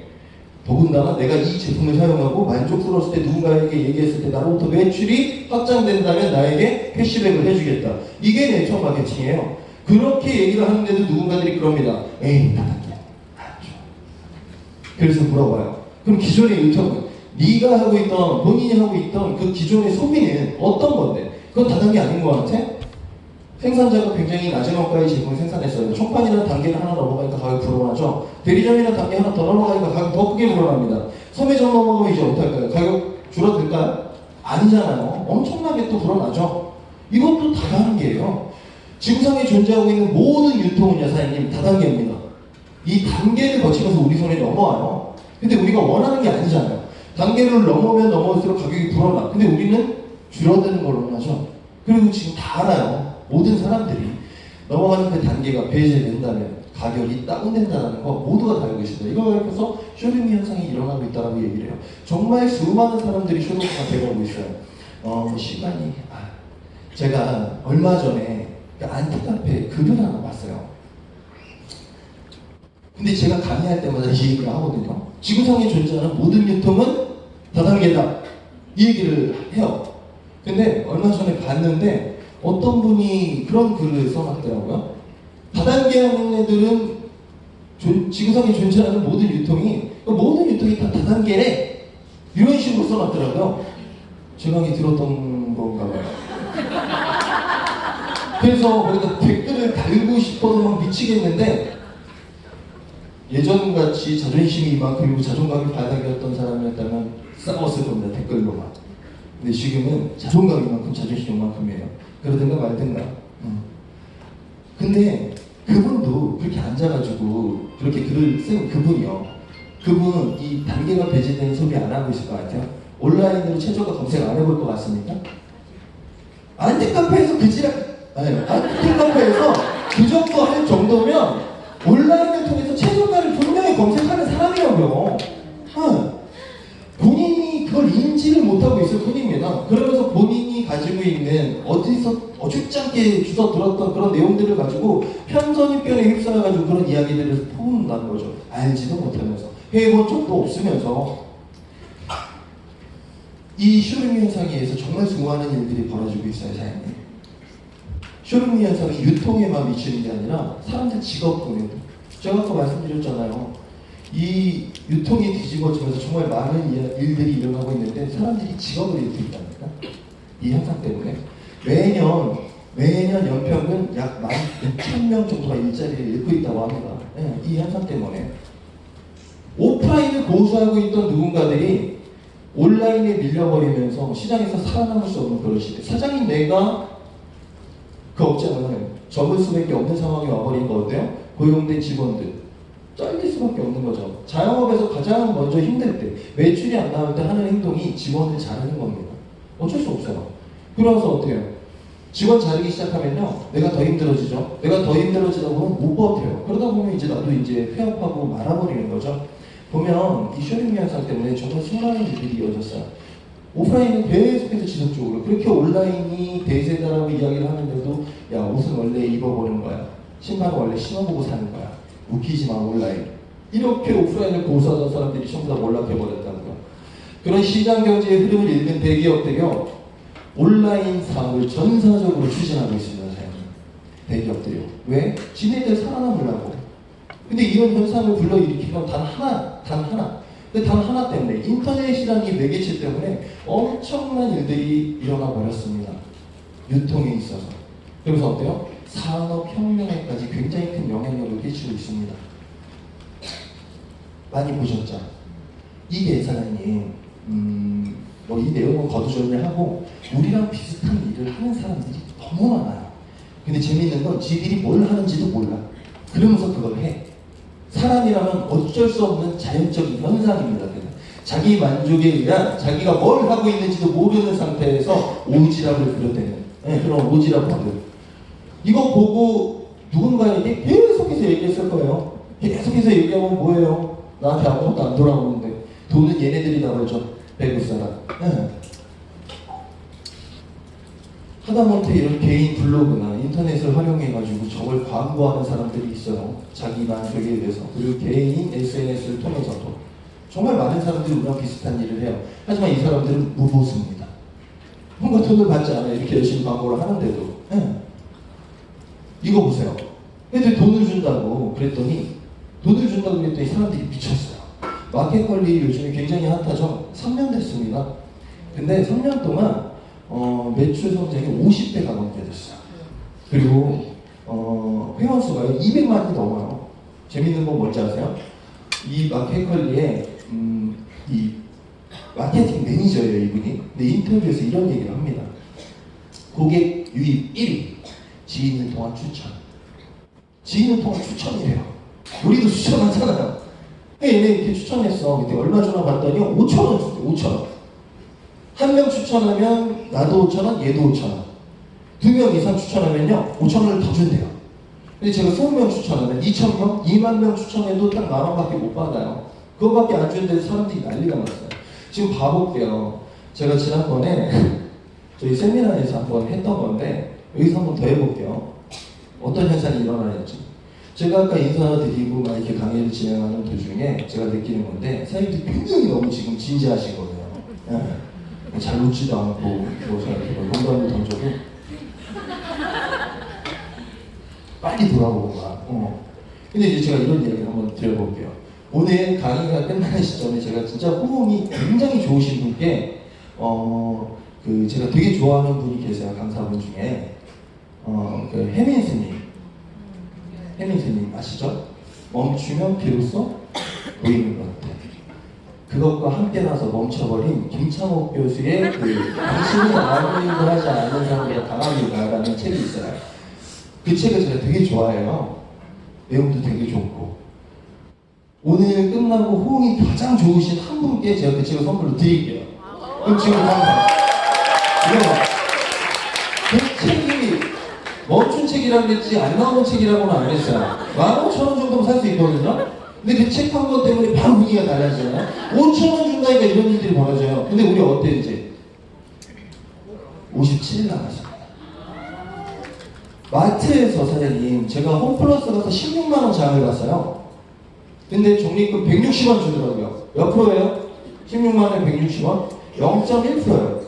더군다나 내가 이 제품을 사용하고 만족스러웠을 때 누군가에게 얘기했을 때 나로부터 매출이 확장된다면 나에게 캐시백을 해주겠다. 이게 네트워크 마케팅이에요. 그렇게 얘기를 하는데도 누군가들이 그럽니다. 에이, 나답게 안 좋아. 그래서 물어봐요. 그럼 기존의 유통은 네가 하고 있던, 본인이 하고 있던 그 기존의 소비는 어떤 건데? 그건 다단계 아닌 것 같아? 생산자가 굉장히 낮은 원가의 제품을 생산했어요. 총판이라는 단계를 하나 넘어가니까 가격이 불어나죠. 대리점이라는 단계 하나 더 넘어가니까 가격이 더 크게 불어납니다. 소매점 넘어가면 이제 어떻게 할까요? 가격 줄어들까요? 아니잖아요. 엄청나게 또 불어나죠. 이것도 다단계예요. 지구상에 존재하고 있는 모든 유통은요, 사장님, 다단계입니다. 이 단계를 거치면서 우리 손에 넘어와요. 근데 우리가 원하는 게 아니잖아요. 단계를 넘으면 넘어올수록 가격이 불어나. 근데 우리는 줄어드는 걸로 하죠. 그리고 지금 다 알아요. 모든 사람들이 넘어가는 그 단계가 배제된다면 가격이 다운된다는 거 모두가 다 알고 있습니다. 이걸 가지고서 쇼룸 현상이 일어나고 있다고 얘기를 해요. 정말 수많은 사람들이 쇼룸을 돼가고 있어요. 시간이 제가 얼마 전에 그 안티카페 글을 하나 봤어요. 근데 제가 강의할 때마다 이 얘기를 하거든요. 지구상에 존재하는 모든 유통은 다단계다. 이 얘기를 해요. 근데 얼마 전에 봤는데 어떤 분이 그런 글을 써놨더라고요. 다단계 하는 애들은 지구상에 존재하는 모든 유통이 다 다단계래. 이런 식으로 써놨더라고요. 제 강의 들었던 건가 봐요. 그래서 거기다 댓글을 달고 싶어서 막 미치겠는데 예전같이 자존심이 이만큼이고 자존감이 바닥이었던 사람이었다면 싸웠을 겁니다. 댓글로만. 근데 지금은 자존감이 이만큼 자존심이 이만큼이에요. 그러든가 말든가. 근데 그분도 그렇게 앉아가지고 그렇게 글을 쓴 그분이요. 그분 이 단계가 배제된 소비 안 하고 있을 것 같아요. 온라인으로 최저가 검색 안 해볼 것 같습니까? 안티카페에서 안티카페에서 그 정도 할 정도면 온라인을 통해서 최저가를 분명히 검색하는 사람이라고요. 본인이 그걸 인지를 못하고 있을 뿐입니다. 그러면서 본인이 가지고 있는 어디서 어줍잖게 주워 들었던 그런 내용들을 가지고 편선입견에 휩싸여가지고 그런 이야기들을 퍼붓는다는 거죠. 알지도 못하면서 해본 적도 없으면서 이 쇼룸 현상에 의해서 정말 수많은 일들이 벌어지고 있어요, 사장님. 쇼룸 현상이 유통에만 미치는 게 아니라 사람들 직업군에도. 제가 아까 말씀드렸잖아요. 이 유통이 뒤집어지면서 정말 많은 일들이 일어나고 있는데 사람들이 직업을 잃고 있다니까. 이 현상 때문에 매년 연평균 약 16,000명 정도가 일자리를 잃고 있다고 합니다. 네, 이 현상 때문에 오프라인을 고수하고 있던 누군가들이 온라인에 밀려버리면서 시장에서 살아남을 수 없는 그런 시대. 사장님 내가 그 업장을 접을 수밖에 없는 상황이 와버리니까 어때요? 고용된 직원들 잘릴 수밖에 없는 거죠. 자영업에서 가장 먼저 힘들 때, 매출이 안 나올 때 하는 행동이 직원을 자르는 겁니다. 어쩔 수 없어요. 그러면서 어떻게 해요? 직원 자르기 시작하면요, 내가 더 힘들어지죠. 내가 더 힘들어지다 보면 못 버텨요. 그러다 보면 이제 나도 이제 폐업하고 말아버리는 거죠. 보면 이 쇼링 현상 때문에 정말 수많은 일들이 이어졌어요. 오프라인은 계속해서 지속적으로 그렇게 온라인이 대세다라고 이야기를 하는데도 야, 옷은 원래 입어보는 거야. 신발은 원래 신어보고 사는 거야. 웃기지만 온라인. 이렇게 오프라인을 고수하던 사람들이 전부 다 몰락해버렸다고요. 그런 시장 경제의 흐름을 읽은 대기업들이요, 온라인 사업을 전사적으로 추진하고 있습니다, 사장님. 대기업들이요. 왜? 지네들 살아남으려고. 근데 이런 현상을 불러일으킨 건 단 하나. 근데 단 하나 때문에, 인터넷이라는 이 매개체 때문에 엄청난 일들이 일어나 버렸습니다. 유통에 있어서. 그래서 어때요? 산업혁명에까지 굉장히 큰 영향력을 끼치고 있습니다. 많이 보셨죠? 이게 사장님, 이 내용은 거두절미하고 우리랑 비슷한 일을 하는 사람들이 너무 많아요. 근데 재밌는 건 지들이 뭘 하는지도 몰라. 그러면서 그걸 해. 사람이라면 어쩔 수 없는 자연적인 현상입니다. 자기 만족에 의한 자기가 뭘 하고 있는지도 모르는 상태에서 오지랖을 그려대는 그런 오지랖들. 이거 보고 누군가에게 계속해서 얘기했을 거예요. 계속해서 얘기하면 뭐예요? 나한테 아무것도 안 돌아오는데 돈은 얘네들이 다 벌죠. 배급사라. 하다못해 이런 개인 블로그나 인터넷을 활용해가지고 저걸 광고하는 사람들이 있어요. 자기 만족에 대해서. 그리고 개인 SNS를 통해서도 정말 많은 사람들이 우리랑 비슷한 일을 해요. 하지만 이 사람들은 무보수입니다. 뭔가 돈을 받지 않아요. 이렇게 열심히 광고를 하는데도. 이거 보세요. 근데 돈을 준다고 그랬더니 사람들이 미쳤어요. 마켓 관리 요즘에 굉장히 핫하죠. 3년 됐습니다. 근데 3년 동안 매출 성장이 50배가 넘게 됐어요. 그리고 회원수가 200만이 넘어요. 재밌는 건 뭔지 아세요? 이 마켓컬리의 이 마케팅 매니저예요, 이분이. 근데 인터뷰에서 이런 얘기를 합니다. 고객 유입 1위, 지인을 통한 추천. 지인을 통한 추천이래요. 우리도 추천하잖아요. 얘네 이렇게 추천했어. 그때 얼마 주나 봤더니 5,000원 줄게, 5,000원. 한 명 추천하면 나도 5,000원, 얘도 5,000원. 2명 이상 추천하면요, 5,000원을 더 준대요. 근데 제가 20명 추천하면 2,000명, 2만 명 추천해도 딱 만원밖에 못 받아요. 그거밖에 안 주는데 사람들이 난리가 났어요. 지금 봐볼게요. 제가 지난번에 저희 세미나에서 한번 했던 건데 여기서 한번 더 해볼게요. 어떤 현상이 일어나는지. 제가 아까 인사드리고 막 이렇게 강의를 진행하는 도중에 제가 느끼는 건데 사장님들이 굉장히 너무 지금 진지하신 거예요. 네. 잘 웃지도 않고 뭐 제가 농담을 던져도 빨리 돌아오고 막. 근데 이제 제가 이런 얘기를 한번 드려볼게요. 오늘 강의가 끝나는 시점에 제가 진짜 호응이 굉장히 좋으신 분께 제가 되게 좋아하는 분이 계세요. 강사분 중에 그 혜민 스님 아시죠? 멈추면 비로소 보이는 것 같아. 그것과 함께 나서 멈춰버린 김창옥 교수의 당신이 아무 일도 하지 않는 사람보다 강합니다라는 책이 있어요. 그 책을 제가 되게 좋아해요. 내용도 되게 좋고. 오늘 끝나고 호응이 가장 좋으신 한 분께 제가 그 책을 선물로 드릴게요. 그럼 지금 한번 그 책이 멈춘 책이라고 그랬지 안 나오는 책이라고는 안 했어요. 15,000원 정도면 살 수 있거든요. 근데 그 책 한 권 때문에 바로 분위기가 달라지잖아요. 5,000원 준다니까 이런 일들이 벌어져요. 근데 우리 어때 이제? 57일 남았습니다. 마트에서 사장님 제가 홈플러스 가서 16만원 장을 봤어요. 근데 적립금 160원 주더라고요. 몇 프로예요? 16만원에 160원? 0.1%예요.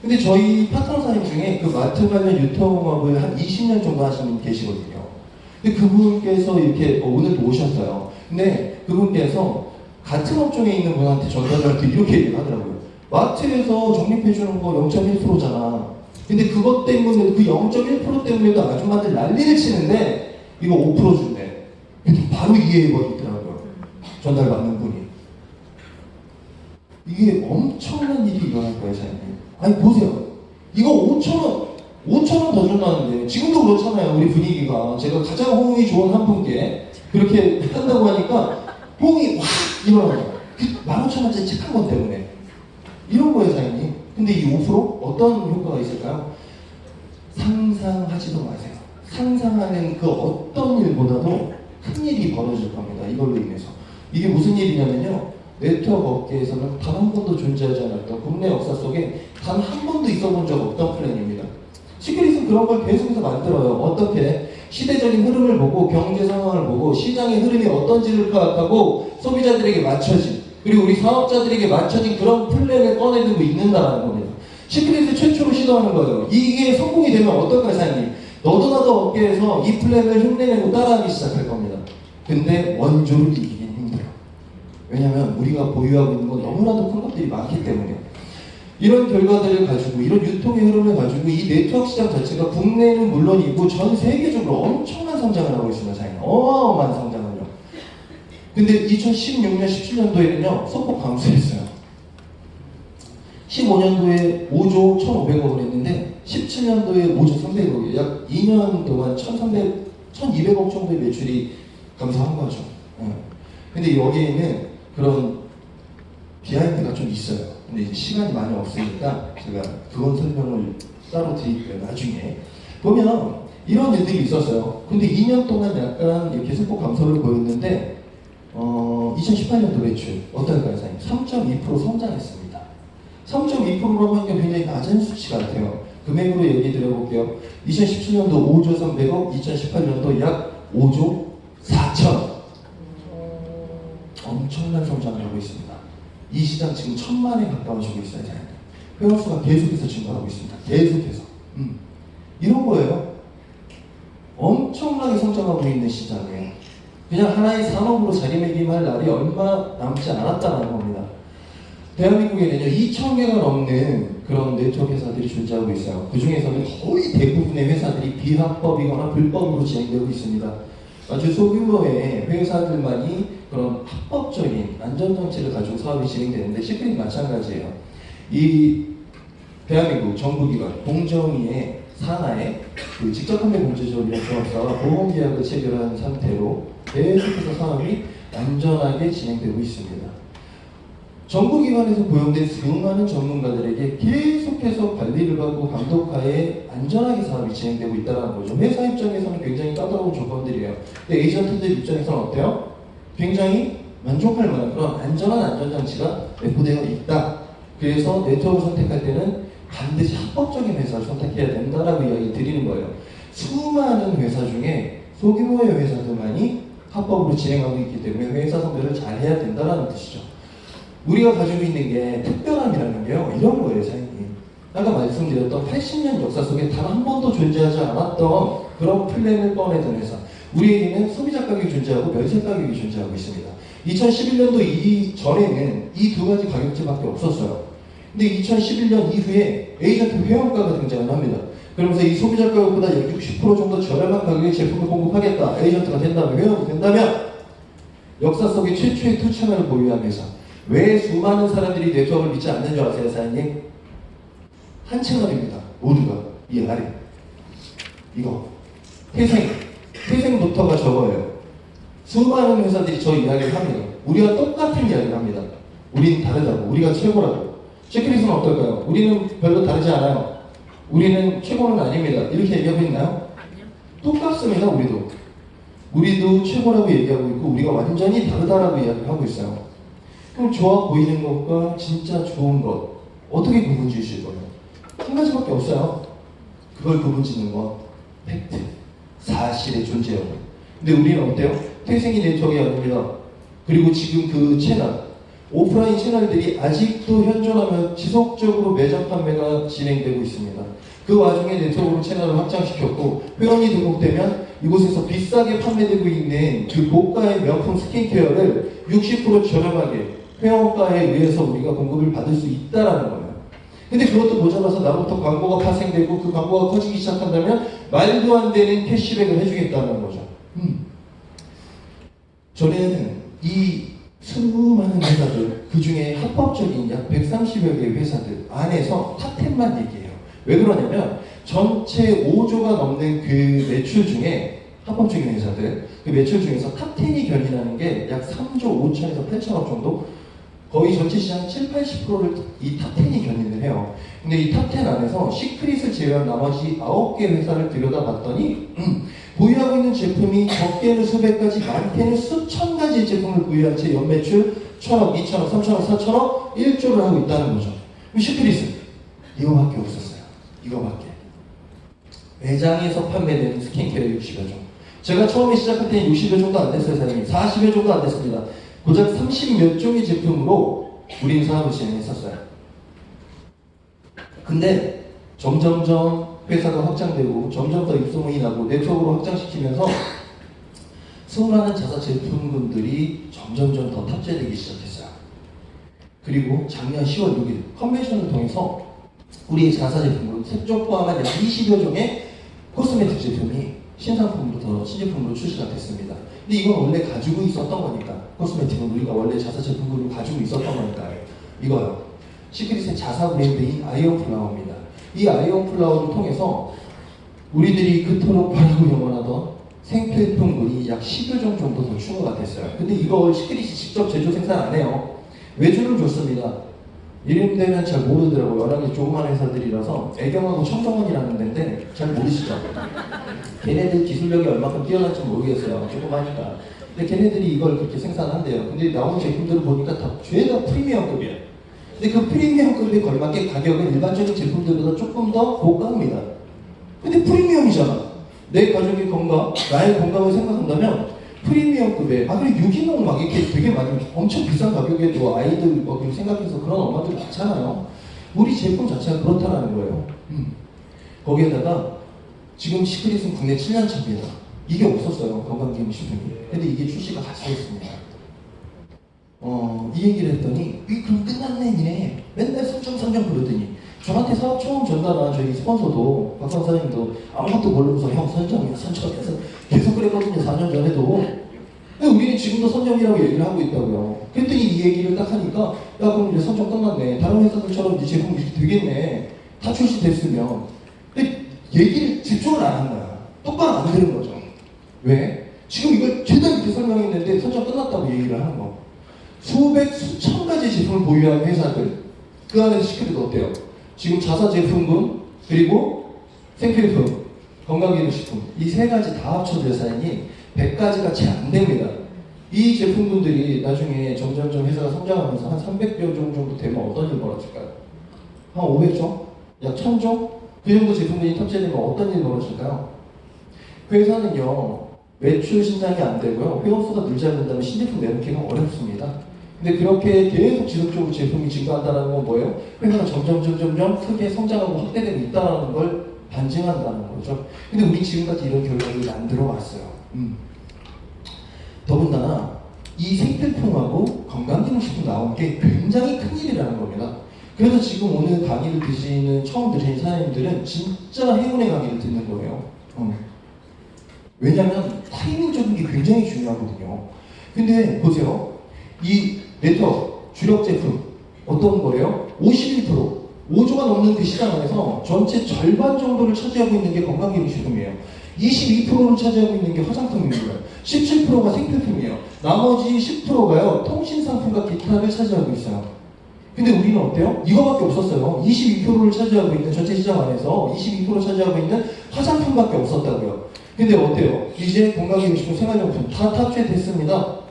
근데 저희 파트너사님 중에 그 마트 관련 유통업을 한 20년 정도 하시는 분 계시거든요. 근데 그분께서 이렇게 오늘도 오셨어요. 근데 그분께서 같은 업종에 있는 분한테 전달할 때 이렇게 얘기를 하더라고요. 마트에서 적립해주는 거 0.1%잖아. 근데 그것 때문에 그 0.1% 때문에도 아줌마들 난리를 치는데 이거 5% 준대. 근데 바로 이해해버리더라고요. 전달받는 분이. 이게 엄청난 일이 일어날 거예요, 사장님. 아니 보세요. 이거 5,000원 더 준다는데 지금도 그렇잖아요. 우리 분위기가. 제가 가장 호응이 좋은 한 분께 그렇게 한다고 하니까 호응이 확 일어나요. 그 15,000원짜리 책 한 권 때문에. 이런 거예요, 사장님. 근데 이 5% 어떤 효과가 있을까요? 상상하지도 마세요. 상상하는 그 어떤 일보다도 큰 일이 벌어질 겁니다. 이걸로 인해서. 이게 무슨 일이냐면요. 네트워크 업계에서는 단 한 번도 존재하지 않았던 국내 역사 속에 단 한 번도 있어 본 적 없던 플랜입니다. 시크릿은 그런 걸 계속해서 만들어요. 어떻게? 시대적인 흐름을 보고 경제 상황을 보고 시장의 흐름이 어떤지를 파악하고 소비자들에게 맞춰진 그리고 우리 사업자들에게 맞춰진 그런 플랜을 꺼내들고 있는다는 겁니다. 시크릿을 최초로 시도하는 거예요. 이게 성공이 되면 어떨까요, 사장님? 너도 나도 업계에서 이 플랜을 흉내내고 따라하기 시작할 겁니다. 근데 원조를 이기긴 힘들어요. 왜냐하면 우리가 보유하고 있는 건 너무나도 큰 것들이 많기 때문에. 이런 결과들을 가지고 이런 유통의 흐름을 가지고 이 네트워크 시장 자체가 국내는 물론이고 전 세계적으로 엄청난 성장을 하고 있습니다. 사장님. 어마어마한 성장을요. 근데 2016년, 17년도에는요 소폭 감소했어요. 15년도에 5조 1,500억을 했는데 17년도에 5조 300억이에요. 약 2년 동안 1,200억 정도의 매출이 감소한 거죠. 근데 여기에는 그런 비하인드가 좀 있어요. 근데 이제 시간이 많이 없으니까 제가 그건 설명을 따로 드릴게요. 나중에 보면 이런 일들이 있었어요. 근데 2년 동안 약간 이렇게 소폭 감소를 보였는데 2018년도 매출 어떨까요, 사장님? 3.2% 성장했습니다. 3.2%라고 하니까 굉장히 낮은 수치 같아요. 금액으로 얘기 드려볼게요. 2017년도 5조 300억, 2018년도 약 5조 4천. 엄청난 성장을 하고 있습니다. 이 시장 지금 1,000만에 가까워지고 있어요. 회원수가 계속해서 증가하고 있습니다. 계속해서. 이런 거예요. 엄청나게 성장하고 있는 시장이에요. 그냥 하나의 산업으로 자리매김할 날이 얼마 남지 않았다는 겁니다. 대한민국에는요 2,000개가 넘는 그런 네트워크 회사들이 존재하고 있어요. 그 중에서는 거의 대부분의 회사들이 비합법이거나 불법으로 진행되고 있습니다. 아주 소규모의 회사들만이 그런 합법적인 안전장치를 가지고 사업이 진행되는데 시크릿 마찬가지예요. 이 대한민국 정부기관 공정위의 산하에 그 직접 판매 공제조합이라는 조합사와 보험계약을 체결한 상태로 계속해서 사업이 안전하게 진행되고 있습니다. 정부기관에서 고용된 수많은 전문가들에게 계속해서 관리를 받고 감독하에 안전하게 사업이 진행되고 있다는 거죠. 회사 입장에서는 굉장히 까다로운 조건들이에요. 근데 에이전트들 입장에서는 어때요? 굉장히 만족할 만한 그런 안전한 안전장치가 내포되어 있다. 그래서 네트워크를 선택할 때는 반드시 합법적인 회사를 선택해야 된다라고 이야기 드리는 거예요. 수많은 회사 중에 소규모의 회사들만이 합법으로 진행하고 있기 때문에 회사 선별을 잘 해야 된다는 뜻이죠. 우리가 가지고 있는 게 특별함이라는 게요. 이런 거예요, 사장님. 아까 말씀드렸던 80년 역사 속에 단 한 번도 존재하지 않았던 그런 플랜을 꺼내던 회사. 우리에게는 소비자 가격이 존재하고 면세 가격이 존재하고 있습니다. 2011년도 이전에는 이 두 가지 가격제밖에 없었어요. 근데 2011년 이후에 에이전트 회원가가 등장을 합니다. 그러면서 이 소비자 가격보다 약 60% 정도 저렴한 가격에 제품을 공급하겠다. 에이전트가 된다면, 회원이 된다면 역사 속에 최초의 투채널을 보유한 회사. 왜 수많은 사람들이 네트워크를 믿지 않는 줄 아세요, 사장님? 한 채널입니다. 모두가. 이 아래. 이거. 태생부터가 저거예요. 수많은 회사들이 저 이야기를 합니다. 우리가 똑같은 이야기를 합니다. 우린 다르다고. 우리가 최고라고. 시크릿은 어떨까요? 우리는 별로 다르지 않아요. 우리는 최고는 아닙니다. 이렇게 얘기하고 있나요? 아니요. 똑같습니다, 우리도. 우리도 최고라고 얘기하고 있고, 우리가 완전히 다르다라고 이야기를 하고 있어요. 그럼 좋아 보이는 것과 진짜 좋은 것, 어떻게 구분 지으실 거예요? 한 가지밖에 없어요. 그걸 구분 짓는 건 팩트, 사실의 존재예요. 근데 우리는 어때요? 태생이 네트워크가 아닙니다. 그리고 지금 그 채널, 오프라인 채널들이 아직도 현존하며 지속적으로 매장 판매가 진행되고 있습니다. 그 와중에 네트워크로 채널을 확장시켰고, 회원이 등록되면 이곳에서 비싸게 판매되고 있는 그 고가의 명품 스킨케어를 60% 저렴하게 회원가에 의해서 우리가 공급을 받을 수 있다라는 거예요. 근데 그것도 모자라서 나부터 광고가 파생되고 그 광고가 커지기 시작한다면 말도 안 되는 캐시백을 해주겠다는 거죠. 저는 이 수많은 회사들, 그 중에 합법적인 약 130여 개의 회사들 안에서 탑10만 얘기해요. 왜 그러냐면 전체 5조가 넘는 그 매출 중에 합법적인 회사들, 그 매출 중에서 탑10이 견인하는 게 약 3조 5천에서 8천억 정도? 거의 전체 시장 7~80%를 이 탑10이 견인을 해요. 근데 이 탑10 안에서 시크릿을 제외한 나머지 9개 회사를 들여다봤더니 보유하고 있는 제품이 적게는 수백 가지, 많게는 수천 가지 제품을 보유한 채 연매출 1,000억, 2,000억, 3,000억, 4,000억, 1조를 하고 있다는 거죠. 시크릿은 이거밖에 없었어요. 이거밖에. 매장에서 판매되는 스킨케어 60여 종. 제가 처음에 시작할 때는 60여 종도 안 됐어요, 사장님. 40여 종도 안 됐습니다. 고작 30몇 종의 제품으로 우리는 사업을 진행했었어요. 근데 점점점 회사가 확장되고 점점 더 입소문이 나고 네트워크로 확장시키면서 수많은 자사 제품군들이 점점점 더 탑재되기 시작했어요. 그리고 작년 10월 6일 컨벤션을 통해서 우리의 자사 제품군 색조 포함한 약 20여 종의 코스메틱 제품이 신상품으로 더 신제품으로 출시가 됐습니다. 근데 이건 원래 가지고 있었던 거니까, 코스메틱은 우리가 원래 자사 제품으로 가지고 있었던 거니까요. 이거요. 시크릿의 자사 브랜드인 아이온 플라워입니다. 이 아이온 플라워를 통해서 우리들이 그토록 바라고 영원하던 생필품군이 약 10여 종 정도 더 추가가 됐어요. 근데 이걸 시크릿이 직접 제조 생산 안 해요. 외주를 줬습니다. 이름 되면 잘 모르더라고요. 워낙에 조그만 회사들이라서 애경하고 청정원이라는 데인데 잘 모르시죠? 걔네들 기술력이 얼마큼 뛰어난지 모르겠어요. 조그마니까. 근데 걔네들이 이걸 그렇게 생산한대요. 근데 나온 제품들을 보니까 다 죄다 프리미엄급이에요. 근데 그 프리미엄급에 걸맞게 가격은 일반적인 제품들보다 조금 더 고가입니다. 근데 프리미엄이잖아. 내 가족의 건강, 나의 건강을 생각한다면 프리미엄급에, 그리고 유기농 막 이렇게 되게 많이 엄청 비싼 가격에도 아이들 뭐 생각해서 그런 엄마들 많잖아요. 우리 제품 자체가 그렇다는 거예요. 거기에다가 지금 시크릿은 국내 7년 차입니다. 이게 없었어요, 건강기능식품이. 근데 이게 출시가 같이 됐습니다. 이 얘기를 했더니 그럼 끝났네 니네 맨날 선정 그러더니 저한테 사업 처음 전달한 저희 스폰서도 박상 사장님도 아무것도 모르면서 형 선정이야 계속 그랬거든요. 4년 전에도. 우리는 지금도 선정이라고 얘기를 하고 있다고요. 그랬더니 이 얘기를 딱 하니까 야 그럼 이제 선정 끝났네. 다른 회사들처럼 네 제품 이렇게 되겠네. 다 출시됐으면. 근데 얘기를 집중을 안 한 거야. 똑바로 안 들은 거죠. 왜? 지금 이걸 최대한 이렇게 설명했는데 선정 끝났다고 얘기를 하는 거. 수천 가지 제품을 보유하는 회사들 그 안에서 시크릿 어때요? 지금 자사 제품군 그리고 생필품, 건강기능식품 이 세 가지 다 합쳐도 사장님 100가지가 채 안 됩니다. 이 제품군들이 나중에 점점점 회사가 성장하면서 한 300조 정도 되면 어떤 일 벌어질까요? 한 500조? 약 1000조? 그 정도 제품군이 탑재되면 어떤 일이 벌어질까요? 회사는요 매출 신장이 안 되고요 회원수가 늘지 않는다면 신제품 내놓기가 어렵습니다. 근데 그렇게 계속 지속적으로 제품이 증가한다는 건 뭐예요? 회사가 점점 크게 성장하고 확대되고 있다는 걸 반증한다는 거죠. 근데 우리 지금까지 이런 결과를 만들어 왔어요. 더군다나 이 생필품하고 건강기능식품 나온 게 굉장히 큰일이라는 겁니다. 그래서 지금 오늘 강의를 처음 들으신 사장님들은 진짜 행운의 강의를 듣는 거예요. 왜냐면 타이밍적인 게 굉장히 중요하거든요. 근데 보세요. 이 네트워크 주력 제품 어떤 거예요? 51% 5조가 넘는 그 시장 안에서 전체 절반 정도를 차지하고 있는 게 건강기능식품이에요. 22%를 차지하고 있는 게 화장품입니다. 17%가 생필품이에요. 나머지 10%가요 통신상품과 기타를 차지하고 있어요. 근데 우리는 어때요? 이거밖에 없었어요. 22%를 차지하고 있는 전체 시장 안에서 22% 차지하고 있는 화장품밖에 없었다고요. 근데 어때요? 이제 건강기능식품 생활용품 다 탑재됐습니다.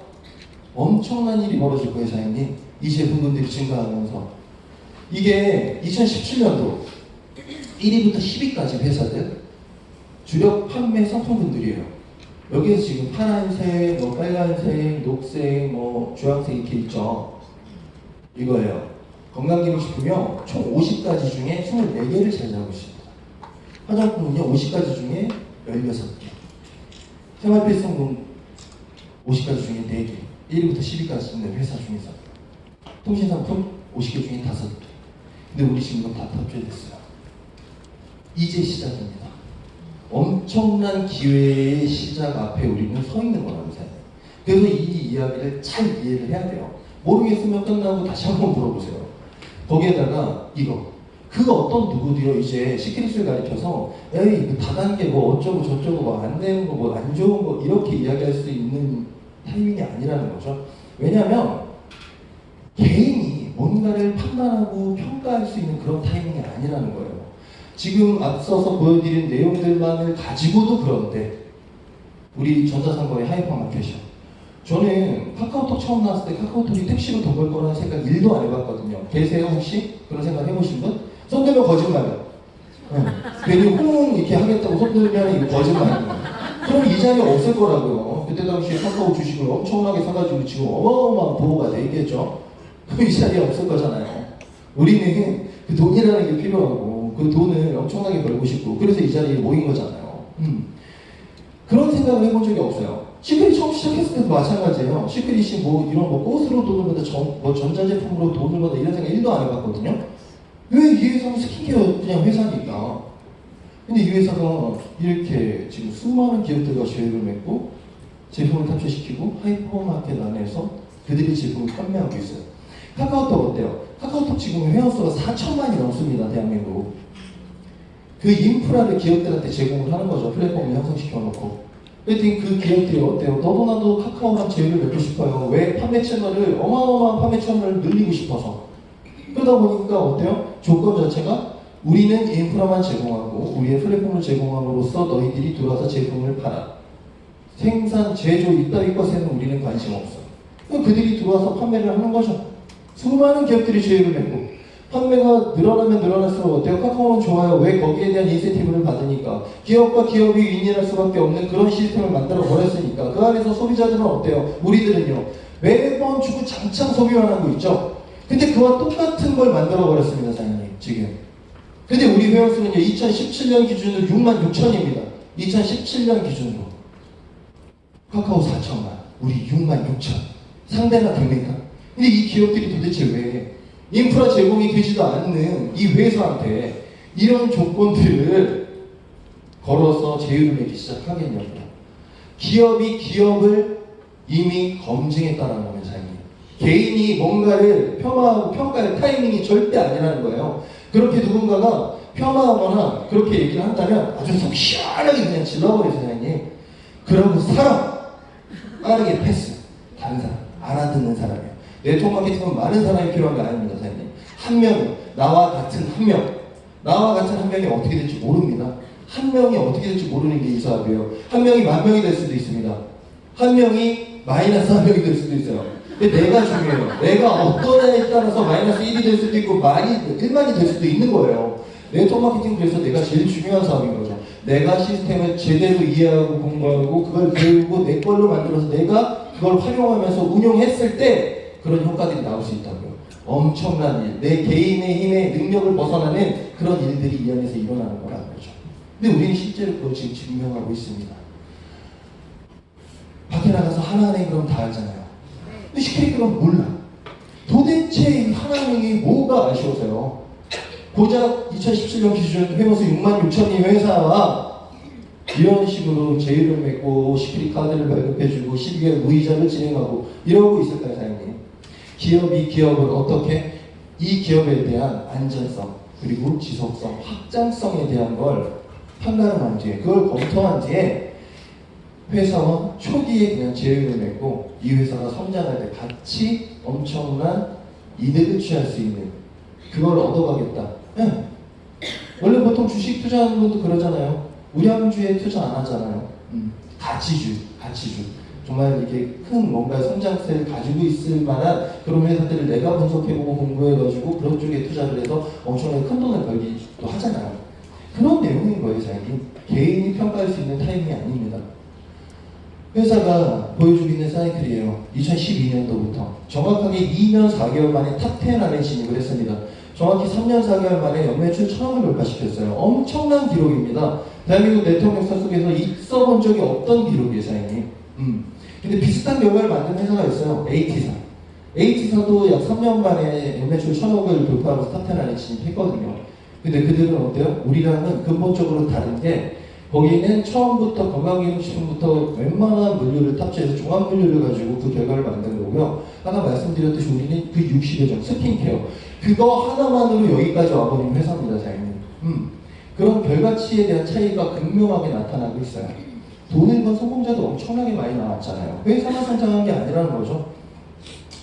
엄청난 일이 벌어질 거예요, 사장님. 이 제품군들이 증가하면서. 이게 2017년도 1위부터 10위까지 회사들 주력 판매 상품군들이에요. 여기에서 지금 파란색, 빨간색, 녹색, 주황색 이렇게 있죠. 이거예요. 건강기능식품이요. 총 50가지 중에 24개를 차지하고 있습니다. 화장품은요. 50가지 중에 16개. 생활필수품 50가지 중에 4개. 1위부터 10위까지 있는 회사 중에서 통신상품 50개 중에 5개. 근데 우리 지금 다 탑재됐어요. 이제 시작입니다. 엄청난 기회의 시작 앞에 우리는 서 있는 거라고 생각해요. 그래서 이 이야기를 잘 이해를 해야 돼요. 모르겠으면 끝나고 다시 한번 물어보세요. 거기에다가 이거 그 어떤 누구도요 이제 시크릿을 가리켜서 에이 그 다단계 어쩌고 저쩌고 안 되는 거 안 좋은 거 이렇게 이야기할 수 있는 타이밍이 아니라는 거죠. 왜냐하면 개인이 뭔가를 판단하고 평가할 수 있는 그런 타이밍이 아니라는 거예요. 지금 앞서서 보여드린 내용들만을 가지고도 그런데 우리 전자상거래 하이퍼마켓이요. 저는 카카오톡 처음 나왔을 때 카카오톡이 택시로 돈 벌 거라는 생각 1도 안 해봤거든요. 계세요 혹시? 그런 생각 해보신 분? 손 들면 거짓말이에요. 괜히 홍 이렇게 하겠다고 손 들면 이거 거짓말이에요. 그럼 이 자리에 없을 거라고요. 그때 당시에 카카오 주식을 엄청나게 사가지고 지금 어마어마한 보호가 되겠죠. 그럼 이 자리에 없을 거잖아요. 우리는 그 돈이라는 게 필요하고 그 돈을 엄청나게 벌고 싶고 그래서 이 자리에 모인 거잖아요. 그런 생각을 해본 적이 없어요. 시크릿 처음 시작했을 때도 마찬가지예요. 시크릿이 이런 꽃으로 돈을 받아 전자제품으로 돈을 받아 이런 생각 1도 안 해봤거든요. 왜 이 회사는 스킨케어 그냥 회사니까. 근데 이 회사가 이렇게 지금 수많은 기업들과 계획을 맺고 제품을 탑재시키고 하이퍼마켓 안에서 그들이 제품을 판매하고 있어요. 카카오톡 어때요? 카카오톡 지금 회원수가 4천만이 넘습니다. 대한민국. 그 인프라를 기업들한테 제공을 하는 거죠. 플랫폼을 형성시켜 놓고. 그랬더니 그 기업들이 어때요? 너도 나도 카카오랑 제휴를 맺고 싶어요. 왜? 판매 채널을 어마어마한 판매 채널을 늘리고 싶어서. 그러다 보니까 어때요? 조건 자체가 우리는 인프라만 제공하고 우리의 플랫폼을 제공함으로써 너희들이 들어와서 제품을 팔아. 생산, 제조 이따위 것에는 우리는 관심 없어. 그럼 그들이 들어와서 판매를 하는 거죠. 수많은 기업들이 제휴를 맺고 판매가 늘어나면 늘어날수록 어때요? 카카오는 좋아요. 왜? 거기에 대한 인센티브를 받으니까. 기업과 기업이 윈윈할 수밖에 없는 그런 시스템을 만들어 버렸으니까. 그 안에서 소비자들은 어때요? 우리들은요. 매번 주구장창 소비만 하고 있죠. 근데 그와 똑같은 걸 만들어 버렸습니다. 사장님 지금. 근데 우리 회원수는요. 2017년 기준으로 6만 6천입니다. 2017년 기준으로. 카카오 4천만. 우리 6만 6천. 상대가 됩니까? 근데 이 기업들이 도대체 왜 인프라 제공이 되지도 않는 이 회사한테 이런 조건들을 걸어서 제휴를 맺기 시작하겠냐고요. 기업이 기업을 이미 검증했다는 거면 사장님. 개인이 뭔가를 폄하하고 평가할 타이밍이 절대 아니라는 거예요. 그렇게 누군가가 폄하하거나 그렇게 얘기를 한다면 아주 속 시원하게 그냥 질러버려요, 사장님. 그러고 사람 빠르게 패스. 다른 사람, 알아듣는 사람이에요. 네트워크 마케팅은 많은 사람이 필요한 게 아닙니다, 사장님. 한 명, 나와 같은 한 명. 나와 같은 한 명이 어떻게 될지 모릅니다. 한 명이 어떻게 될지 모르는 게 이 사업이에요. 한 명이 10,000명이 될 수도 있습니다. 한 명이 마이너스 1명이 될 수도 있어요. 근데 내가 중요해요. 내가 어떤 애에 따라서 마이너스 1이 될 수도 있고 1만이 될 수도 있는 거예요. 네트워크 마케팅 그래서 내가 제일 중요한 사업인 거죠. 내가 시스템을 제대로 이해하고 공부하고 그걸 배우고 내 걸로 만들어서 내가 그걸 활용하면서 운용했을 때 그런 효과들이 나올 수 있다고요. 엄청난 일, 내 개인의 힘의 능력을 벗어나는 그런 일들이 이 안에서 일어나는 거라는 거죠. 근데 우리는 실제로 그걸 지금 증명하고 있습니다. 밖에 나가서 하나은행 그럼 다 알잖아요. 근데 시크릿 그럼 몰라. 도대체 이 하나은행이 뭐가 아쉬워서요. 고작 2017년 기준 회원수 66,000이 회사와 이런 식으로 제휴를 맺고 시크릿 카드를 발급해주고 12개월 무이자를 진행하고 이러고 있을까요, 사장님? 기업이 기업을 어떻게 이 기업에 대한 안전성 그리고 지속성, 확장성에 대한 걸 판단한 뒤에 그걸 검토한 뒤에 회사와 초기에 그냥 제휴를 맺고 이 회사가 성장할 때 같이 엄청난 이득을 취할 수 있는 그걸 얻어가겠다. 네. 원래 보통 주식 투자하는 분도 그러잖아요. 우량주에 투자 안 하잖아요. 가치주. 정말 이게 큰 뭔가 성장세를 가지고 있을 만한 그런 회사들을 내가 분석해보고 공부해가지고 그런 쪽에 투자를 해서 엄청나게 큰 돈을 벌기도 하잖아요. 그런 내용인 거예요, 사장님. 개인이 평가할 수 있는 타이밍이 아닙니다. 회사가 보여주고 있는 사이클이에요. 2012년도부터 정확하게 2년 4개월 만에 탑10 안에 진입을 했습니다. 정확히 3년 4개월 만에 연매출 1,000억을 돌파시켰어요. 엄청난 기록입니다. 대한민국 네트워크 역사 속에서 있어본 적이 없던 기록이에요, 사장님. 근데 비슷한 결과를 만든 회사가 있어요. AT사. AT사도 약 3년 만에 연매출 1,000억을 돌파하면서 탑10 안에 진입했거든요. 근데 그들은 어때요? 우리랑은 근본적으로 다른 게 거기는 처음부터 건강기능식품부터 웬만한 물류를 탑재해서 종합물류를 가지고 그 결과를 만든 거고요. 아까 말씀드렸듯이 우리는 그 60여 종 스킨케어 그거 하나만으로 여기까지 와버린 회사입니다, 사장님. 그런 결과치에 대한 차이가 극명하게 나타나고 있어요. 돈을 번 성공자도 엄청나게 많이 나왔잖아요. 회사만 성장한 게 아니라는 거죠.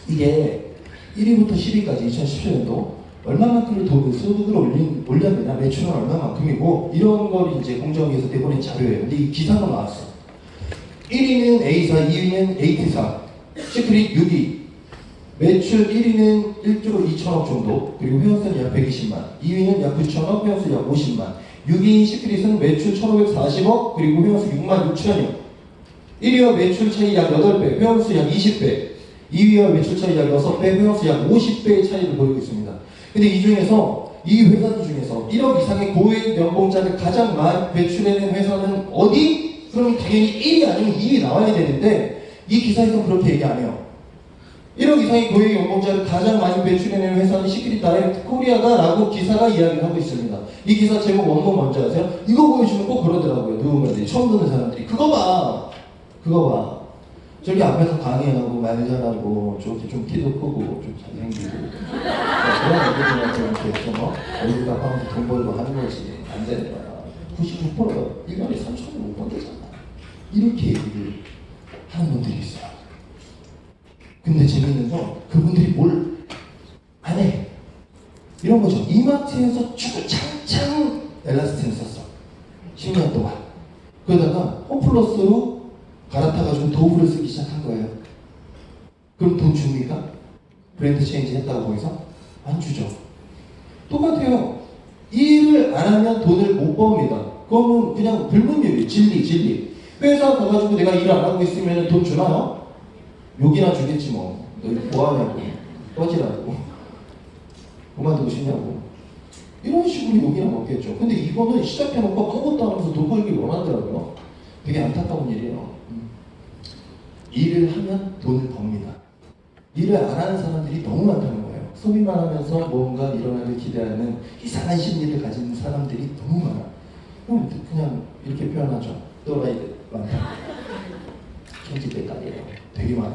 이게 1위부터 10위까지 2017년도 얼마만큼의 돈을 소득을 올렸느냐, 매출은 얼마만큼이고 이런 걸 이제 공정위에서 내보낸 자료예요. 근데 이 기사가 나왔어. 1위는 A사, 2위는 AT사, 시크릿 6위. 매출 1위는 1조 2천억 정도, 그리고 회원수는 약 120만, 2위는 약 9천억, 회원수 약 50만, 6위인 시크릿은 매출 1,540억, 그리고 회원수 6만 6천여. 1위와 매출 차이 약 8배, 회원수 약 20배, 2위와 매출 차이 약 6배, 회원수 약 50배의 차이를 보이고 있습니다. 근데 이 중에서 이 회사들 중에서 1억 이상의 고액 연봉자를 가장 많이 배출해낸 회사는 어디? 그럼 당연히 1위 아니면 2위 나와야 되는데 이 기사에서 그렇게 얘기 안 해요. 1억 이상의 고액 연봉자를 가장 많이 배출해낸 회사는 시크릿 다이렉트 코리아다라고 기사가 이야기를 하고 있습니다. 이 기사 제목 원본 뭔지 아세요? 이거 보여주면 꼭 그러더라고요. 누군가들이 처음 듣는 사람들이 그거 봐. 저기 앞에서 강의하고 말 잘하고 좀 키도 크고 좀 잘생기고 그런 애들한테 이렇게 좀 얼굴 값하면서 돈 벌고 하는 거지. 안 되는 거야. 96%가 1년에 3천을 못 번대잖아. 이렇게 얘기를 하는 분들이 있어요. 근데 재밌는 건 그분들이 뭘 안 해. 이런 거죠. 이마트에서 주구장창 엘라스틴을 썼어. 10년 동안. 그러다가 홈플러스로 갈아타가지고 도구를 쓰기 시작한 거예요. 그럼 돈 줍니까? 브랜드 체인지 했다고 거기서? 안 주죠. 똑같아요. 일을 안 하면 돈을 못 법니다. 그거는 그냥 불문율이에요. 진리. 회사 가가지고 내가 일 안 하고 있으면 돈 주나요? 욕이나 주겠지 뭐. 너 뭐하냐고. 꺼지라고. 그만두고 싶냐고. 이런 식으로 욕이나 먹겠죠. 근데 이거는 시작해놓고 아무것도 안 하면서 돈 벌기 원하더라고요. 되게 안타까운 일이에요. 일을 하면 돈을 법니다. 일을 안 하는 사람들이 너무 많다는 거예요. 소비만 하면서 뭔가 일어나길 기대하는 이상한 심리를 가진 사람들이 너무 많아. 그냥 이렇게 표현하죠. 또라이들 많다. 천지백깔이에요. 되게 많아.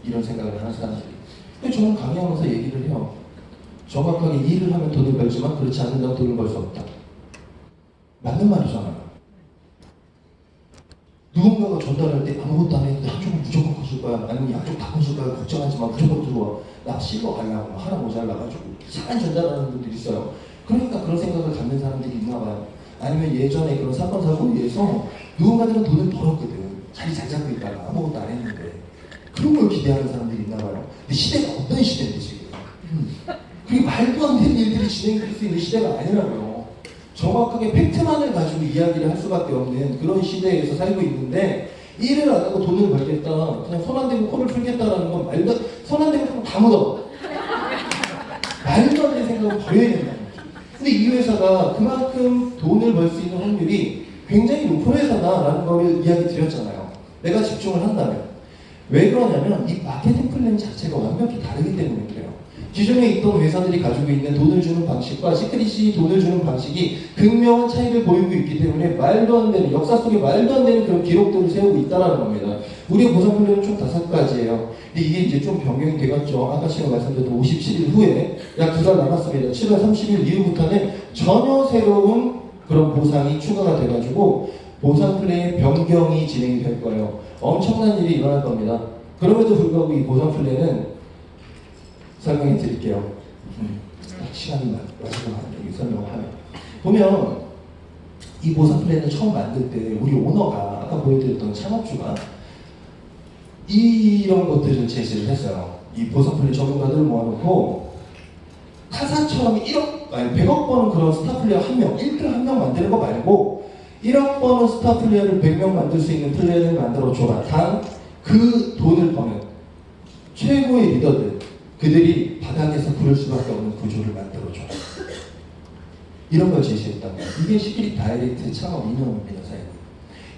이런 생각을 하는 사람들이. 근데 저는 강의하면서 얘기를 해요. 정확하게 일을 하면 돈을 벌지만 그렇지 않는다고 돈을 벌 수 없다. 맞는 말이잖아요. 누군가가 전달할 때 아무것도 안 했는데 한쪽은 무조건 커질 거야. 아니면 양쪽 다 커질 거야. 걱정하지 마. 무조건 들어와. 나 씹어 가려고 하나 모자라가지고 이상한 전달하는 분들이 있어요. 그러니까 그런 생각을 갖는 사람들이 있나 봐요. 아니면 예전에 그런 사건 사고에 의해서 누군가들은 돈을 벌었거든. 자리 잘 잡고 있다가 아무것도 안 했는데 그런 걸 기대하는 사람들이 있나 봐요. 근데 시대가 어떤 시대인데 지금? 그게 말도 안 되는 일들이 진행될 수 있는 시대가 아니라고요. 정확하게 팩트만을 가지고 이야기를 할 수밖에 없는 그런 시대에서 살고 있는데 일을 안 하고 돈을 벌겠다, 그냥 손 안 대고 코를 풀겠다라는 건 말도 손 안 대고 다 묻어. 말도 안 되는 생각을 버려야 된다는 거죠. 근데 이 회사가 그만큼 돈을 벌 수 있는 확률이 굉장히 높은 회사다라는 걸 이야기 드렸잖아요. 내가 집중을 한다면. 왜 그러냐면 이 마케팅 플랜 자체가 완벽히 다르기 때문에 그래요. 기존에 있던 회사들이 가지고 있는 돈을 주는 방식과 시크릿이 돈을 주는 방식이 극명한 차이를 보이고 있기 때문에 말도 안 되는, 역사 속에 말도 안 되는 그런 기록들을 세우고 있다는 겁니다. 우리의 보상 플랜은 총 5가지예요. 근데 이게 이제 좀 변경이 되었죠. 아까 제가 말씀드렸던 57일 후에 약 2달 남았습니다. 7월 30일 이후부터는 전혀 새로운 그런 보상이 추가가 돼가지고 보상 플랜의 변경이 진행이 될 거예요. 엄청난 일이 일어날 겁니다. 그럼에도 불구하고 이 보상 플랜은 설명해 드릴게요. 시간이 마지막 설명을 하면 보면 이 보상 플랜을 처음 만들 때 우리 오너가 아까 보여드렸던 창업주가 이런 것들을 제시를 했어요. 이 보상 플랜 전문가들을 모아놓고 타사처럼 100억 버는 그런 스타 플레이어 한 명, 1등 한 명 만드는 거 말고 1억 버는 스타 플레이어를 100명 만들 수 있는 플랜을 만들어줘라. 단 그 돈을 버는 최고의 리더들, 그들이 바닥에서 부를 수밖에 없는 구조를 만들어줘. 이런 걸 제시했다고. 이게 시크릿 다이렉트 창업 이념입니다, 사장님.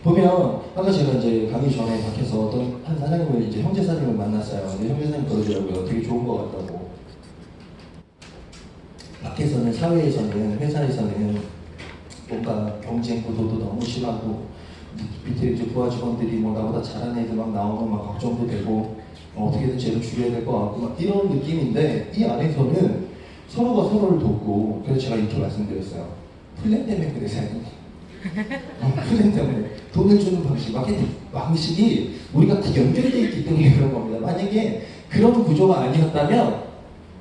보면 아까 제가 이제 가기 전에 밖에서 어떤 한 사장님을 이제 형제사님을 만났어요. 근데 형제사님 그러더라고요. 되게 좋은 것 같다고. 밖에서는, 사회에서는, 회사에서는 뭔가 경쟁 구도도 너무 심하고 밑에 이제 부하 직원들이 뭐 나보다 잘하는 애들 막 나오면 막 걱정도 되고 어떻게든 쟤를 죽여야 될 것 같고 막 이런 느낌인데 이 안에서는 서로가 서로를 돕고, 그래서 제가 이렇게 말씀드렸어요. 플랜 때문에 그래, 사장님. 플랜 때문에 돈을 주는 방식, 마케팅 방식이 우리가 다 연결되어 있기 때문에 그런 겁니다. 만약에 그런 구조가 아니었다면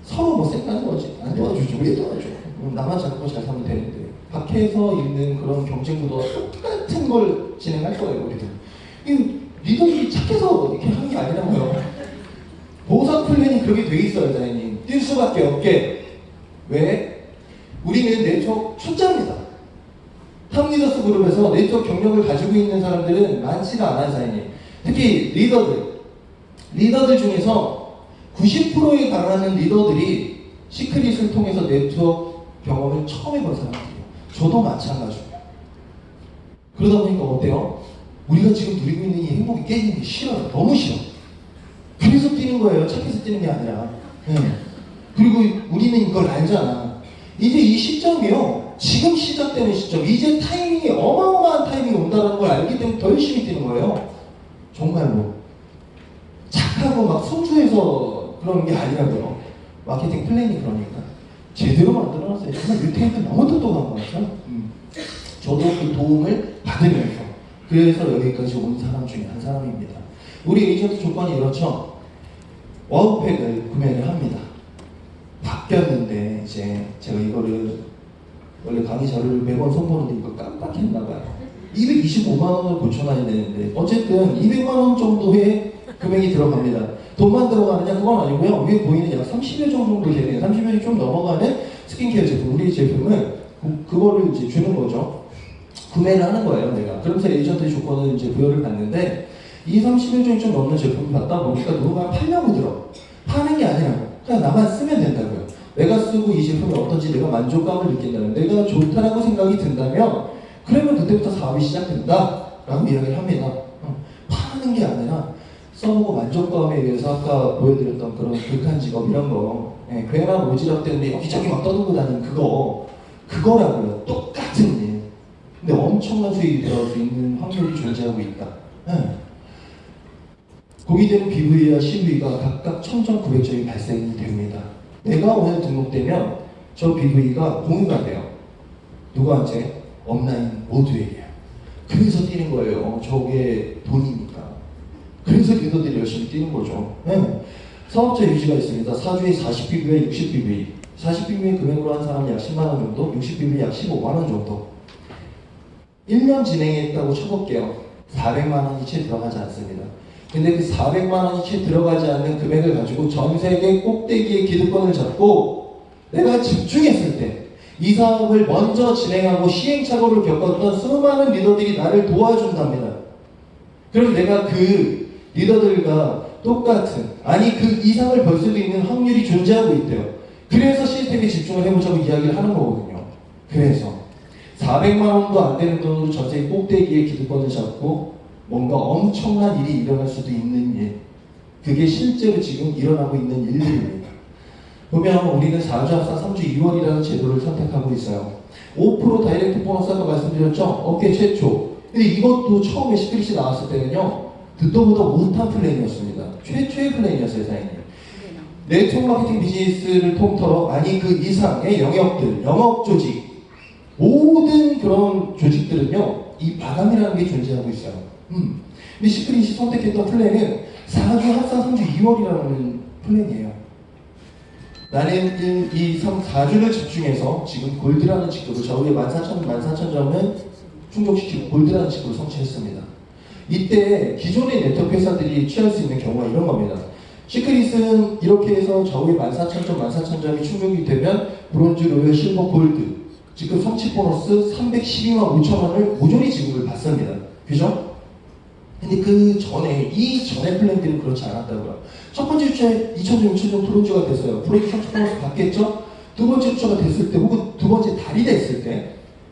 서로 뭐 생각하는 거지. 안 도와주죠. 왜 도와줘? 나만 잡고 잘 사면 되는데. 밖에서 있는 그런 경쟁 구도와 똑같은 걸 진행할 거예요, 우리들. 이 리더들이 착해서 이렇게 하는 게 아니라고요. 보상 플랜이 그렇게 돼 있어요, 사장님. 뛸 수밖에 없게. 왜? 우리는 네트워크 초짜입니다. 탑리더스 그룹에서 네트워크 경력을 가지고 있는 사람들은 많지가 않아요, 사장님. 특히 리더들 중에서 90%에 달하는 리더들이 시크릿을 통해서 네트워크 경험을 처음 해본 사람들이에요. 저도 마찬가지고. 그러다 보니까 어때요? 우리가 지금 누리고 있는 이 행복이 깨지는 게 싫어요. 너무 싫어. 그래서 뛰는 거예요. 착해서 뛰는 게 아니라. 네. 그리고 우리는 이걸 알잖아. 이제 이 시점이요. 지금 시작되는 시점. 이제 타이밍이 어마어마한 타이밍이 온다는 걸 알기 때문에 더 열심히 뛰는 거예요. 정말로. 착하고 막 순수해서 그런 게 아니라고요. 마케팅 플랜이 그러니까. 제대로 만들어놨어요. 정말 유태인들 너무 똑똑한 거 같아요. 저도 그 도움을 받으면서 그래서 여기까지 온 사람 중에 한 사람입니다. 우리 에이전트 조건이 이렇죠. 와우팩을 구매를 합니다. 바뀌었는데 이제 제가 이거를 원래 강의 자료를 매번 선보는데 이거 깜빡했나봐요. 225만 원을 고쳐놔야 되는데 어쨌든 200만 원 정도의 금액이 들어갑니다. 돈만 들어가느냐? 그건 아니고요. 위에 보이는 약 30여 종 정도 되는, 30여 좀 넘어가는 스킨케어 제품, 우리 제품을 그거를 이제 주는 거죠. 구매를 하는 거예요, 내가. 그러면서 에이전트 조건을 이제 부여를 받는데 이 30여 종이 좀 넘는 제품을 받다 보니까 누군가 팔려고 들어. 파는 게 아니라고. 그냥 나만 쓰면 된다고요. 내가 쓰고 이 제품이 어떤지 내가 만족감을 느낀다면, 내가 좋다라고 생각이 든다면 그러면 그때부터 사업이 시작된다 라고 이야기를 합니다. 파는 게 아니라 써보고 만족감에 의해서 아까 보여드렸던 그런 극한 직업 이런 거, 예, 괜한 오지랖 때문에 여기저기 막 떠들고 다니는 그거라고요. 똑같은 일. 근데 엄청난 수익이 들어갈 수 있는 확률이 존재하고 있다. 예. 공개되는 BV와 CV가 각각 1000점, 900점이 발생이 됩니다. 내가 오늘 등록되면 저 BV가 공유가 돼요. 누구한테? 업라인 모두에게요. 그래서 뛰는 거예요. 저게 돈이니까. 그래서 리더들이 열심히 뛰는 거죠. 네. 사업자 유지가 있습니다. 4주에 40BV와 60BV. 40BV 금액으로 한 사람이 약 10만원 정도, 60BV 약 15만원 정도. 1년 진행했다고 쳐볼게요. 400만원이 채 들어가지 않습니다. 근데 그 400만원이 채 들어가지 않는 금액을 가지고 전 세계 꼭대기의 기득권을 잡고 내가 집중했을 때 이 사업을 먼저 진행하고 시행착오를 겪었던 수많은 리더들이 나를 도와준답니다. 그럼 내가 그 리더들과 똑같은, 아니 그 이상을 벌 수도 있는 확률이 존재하고 있대요. 그래서 시스템에 집중을 해보자고 이야기를 하는 거거든요. 그래서 400만원도 안 되는 돈으로 전 세계 꼭대기의 기득권을 잡고 뭔가 엄청난 일이 일어날 수도 있는 일, 그게 실제로 지금 일어나고 있는 일들입니다. 보면 우리는 4주 합산 3주 2월이라는 제도를 선택하고 있어요. 5% 다이렉트 보너스 아까 말씀드렸죠? 업계 최초. 근데 이것도 처음에 시크릿이 나왔을 때는요, 듣도 보도 못한 플랜이었습니다. 최초의 플랜이었어요, 사장님. 네트워크 마케팅 비즈니스를 통틀어, 아니 그 이상의 영역들, 영업 조직, 모든 그런 조직들은요, 이 마감이라는 게 존재하고 있어요. 근데 시크릿이 선택했던 플랜은 4주 합산 3주 2월이라는 플랜이에요. 나는 1, 2, 3, 4주를 집중해서 지금 골드라는 직급을 저우에 14,000점을 충족시키고 골드라는 직급을 성취했습니다. 이때 기존의 네트워크 회사들이 취할 수 있는 경우가 이런 겁니다. 시크릿은 이렇게 해서 저우에 14,000점, 14,000점이 충족이 되면 브론즈, 로열, 실버, 골드 직급 성취 보너스 312만 5천 원을 모조리 지급을 받습니다. 그죠? 근데 그 전에, 이 전에 플랜들은 그렇지 않았다고요. 첫 번째 주차에 2,000점, 2,000점 브론즈가 됐어요. 브론즈 성취 보너스 받겠죠? 두 번째 주차가 됐을 때, 혹은 두 번째 달이 됐을 때,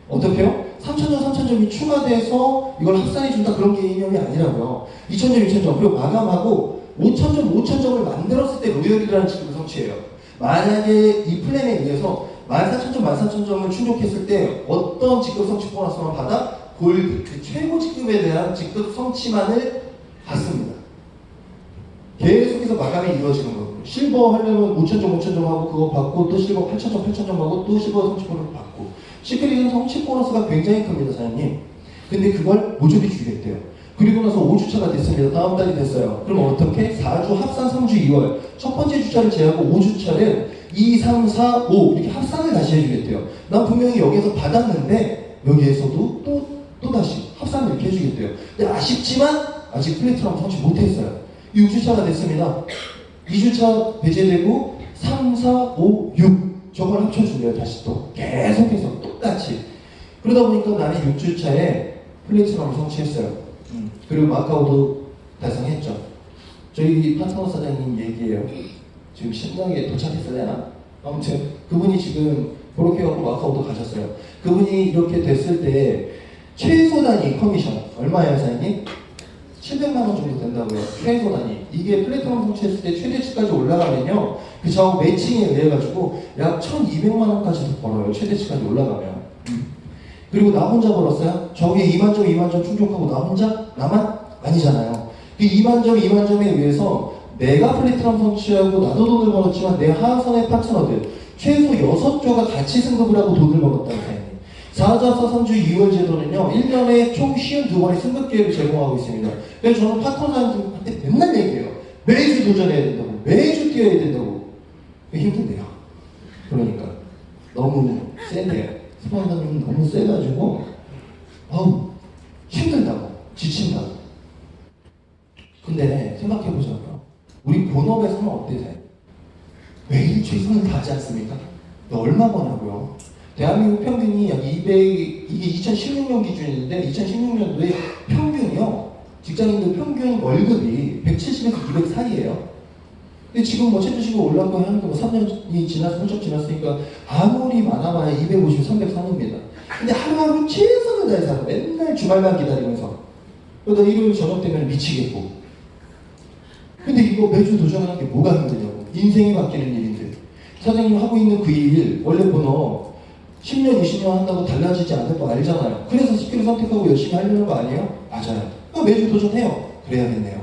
어떻게요? 3,000점, 3,000점이 추가돼서 이걸 합산해준다 그런 개념이 아니라고요. 2,000점, 2,000점, 그리고 마감하고 5,000점, 5,000점을 만들었을 때 로열이라는 직급을 성취해요. 만약에 이 플랜에 의해서 14,000점, 14,000점을 충족했을 때 어떤 직급 성취 보너스만 받아? 골드, 그 최고 직급에 대한 직급 성취만을 받습니다. 계속해서 마감이 이루어지는 거고요. 실버 하려면 5,000점, 5,000점 하고 그거 받고 또 실버 8,000점, 8,000점 하고 또 실버 성취 보너스 받고. 시크릿은 성취 보너스가 굉장히 큽니다, 사장님. 근데 그걸 모조리 주겠대요. 그리고 나서 5주차가 됐습니다. 다음 달이 됐어요. 그럼 어떻게? 4주 합산 3주 2월. 첫 번째 주차를 제외하고 5주차를 2, 3, 4, 5 이렇게 합산을 다시 해주겠대요. 난 분명히 여기에서 받았는데 여기에서도 또 다시 합산을 이렇게 해주겠대요. 근데 아쉽지만 아직 플래티넘 성취 못했어요. 6주차가 됐습니다. 2주차 배제되고 3, 4, 5, 6 저걸 합쳐주래요. 다시 또 계속해서 똑같이. 그러다 보니까 나는 6주차에 플래티넘을 성취했어요. 그리고 마카오도 달성했죠. 저희 파트너 사장님 얘기예요. 지금 신나게 도착했을래나? 아무튼 그분이 지금 그렇게 하고 마카오도 가셨어요. 그분이 이렇게 됐을 때 최소 단위 커미션 얼마예요, 사장님? 700만 원 정도 된다고요. 최소 단위. 이게 플랫폼 성취했을 때 최대치까지 올라가면요, 그 좌우 매칭에 의해 가지고 약 1,200만 원까지도 벌어요. 최대치까지 올라가면. 그리고 나 혼자 벌었어요? 저게 2만 점, 2만 점 충족하고 나 혼자? 나만? 아니잖아요. 그 2만 점, 2만 점에 의해서 내가 플래티넘 성취하고 나도 돈을 벌었지만 내 하선의 파트너들 최소 6조가 같이 승급을 하고 돈을 벌었다는 사연이. 4자서 3주 2월 제도는요, 1년에 총 52번의 승급 기회를 제공하고 있습니다. 그래서 저는 파트너들한테 맨날 얘기해요. 매주 도전해야 된다고, 매주 뛰어야 된다고. 힘든데요. 그러니까 너무 센데요. 스파이더님은 너무 세가지고 힘들다고, 지친다고. 근데 생각해보자고요. 우리 본업에서는 어때요? 매일 최선을 다하지 않습니까? 얼마 버냐고요? 대한민국 평균이 약 200, 이게 2016년 기준인데 2016년도에 평균이요, 직장인들 평균 월급이 170에서 200 사이예요. 근데 지금 뭐 최저시급 올라가고 하는 거 3년이 지나서 훌쩍 지났으니까 아무리 많아봐야 250, 300 선입니다. 근데 하루하루 최선을 다해서 맨날 주말만 기다리면서, 그러다 일요일 저녁 되면 미치겠고. 근데 이거 매주 도전하는 게 뭐가 힘드냐고. 인생이 바뀌는 일인데. 사장님 하고 있는 그 일, 원래 번호 10년, 20년 한다고 달라지지 않을 거 알잖아요. 그래서 스킬을 선택하고 열심히 하려는 거 아니에요? 맞아요. 매주 도전해요. 그래야겠네요.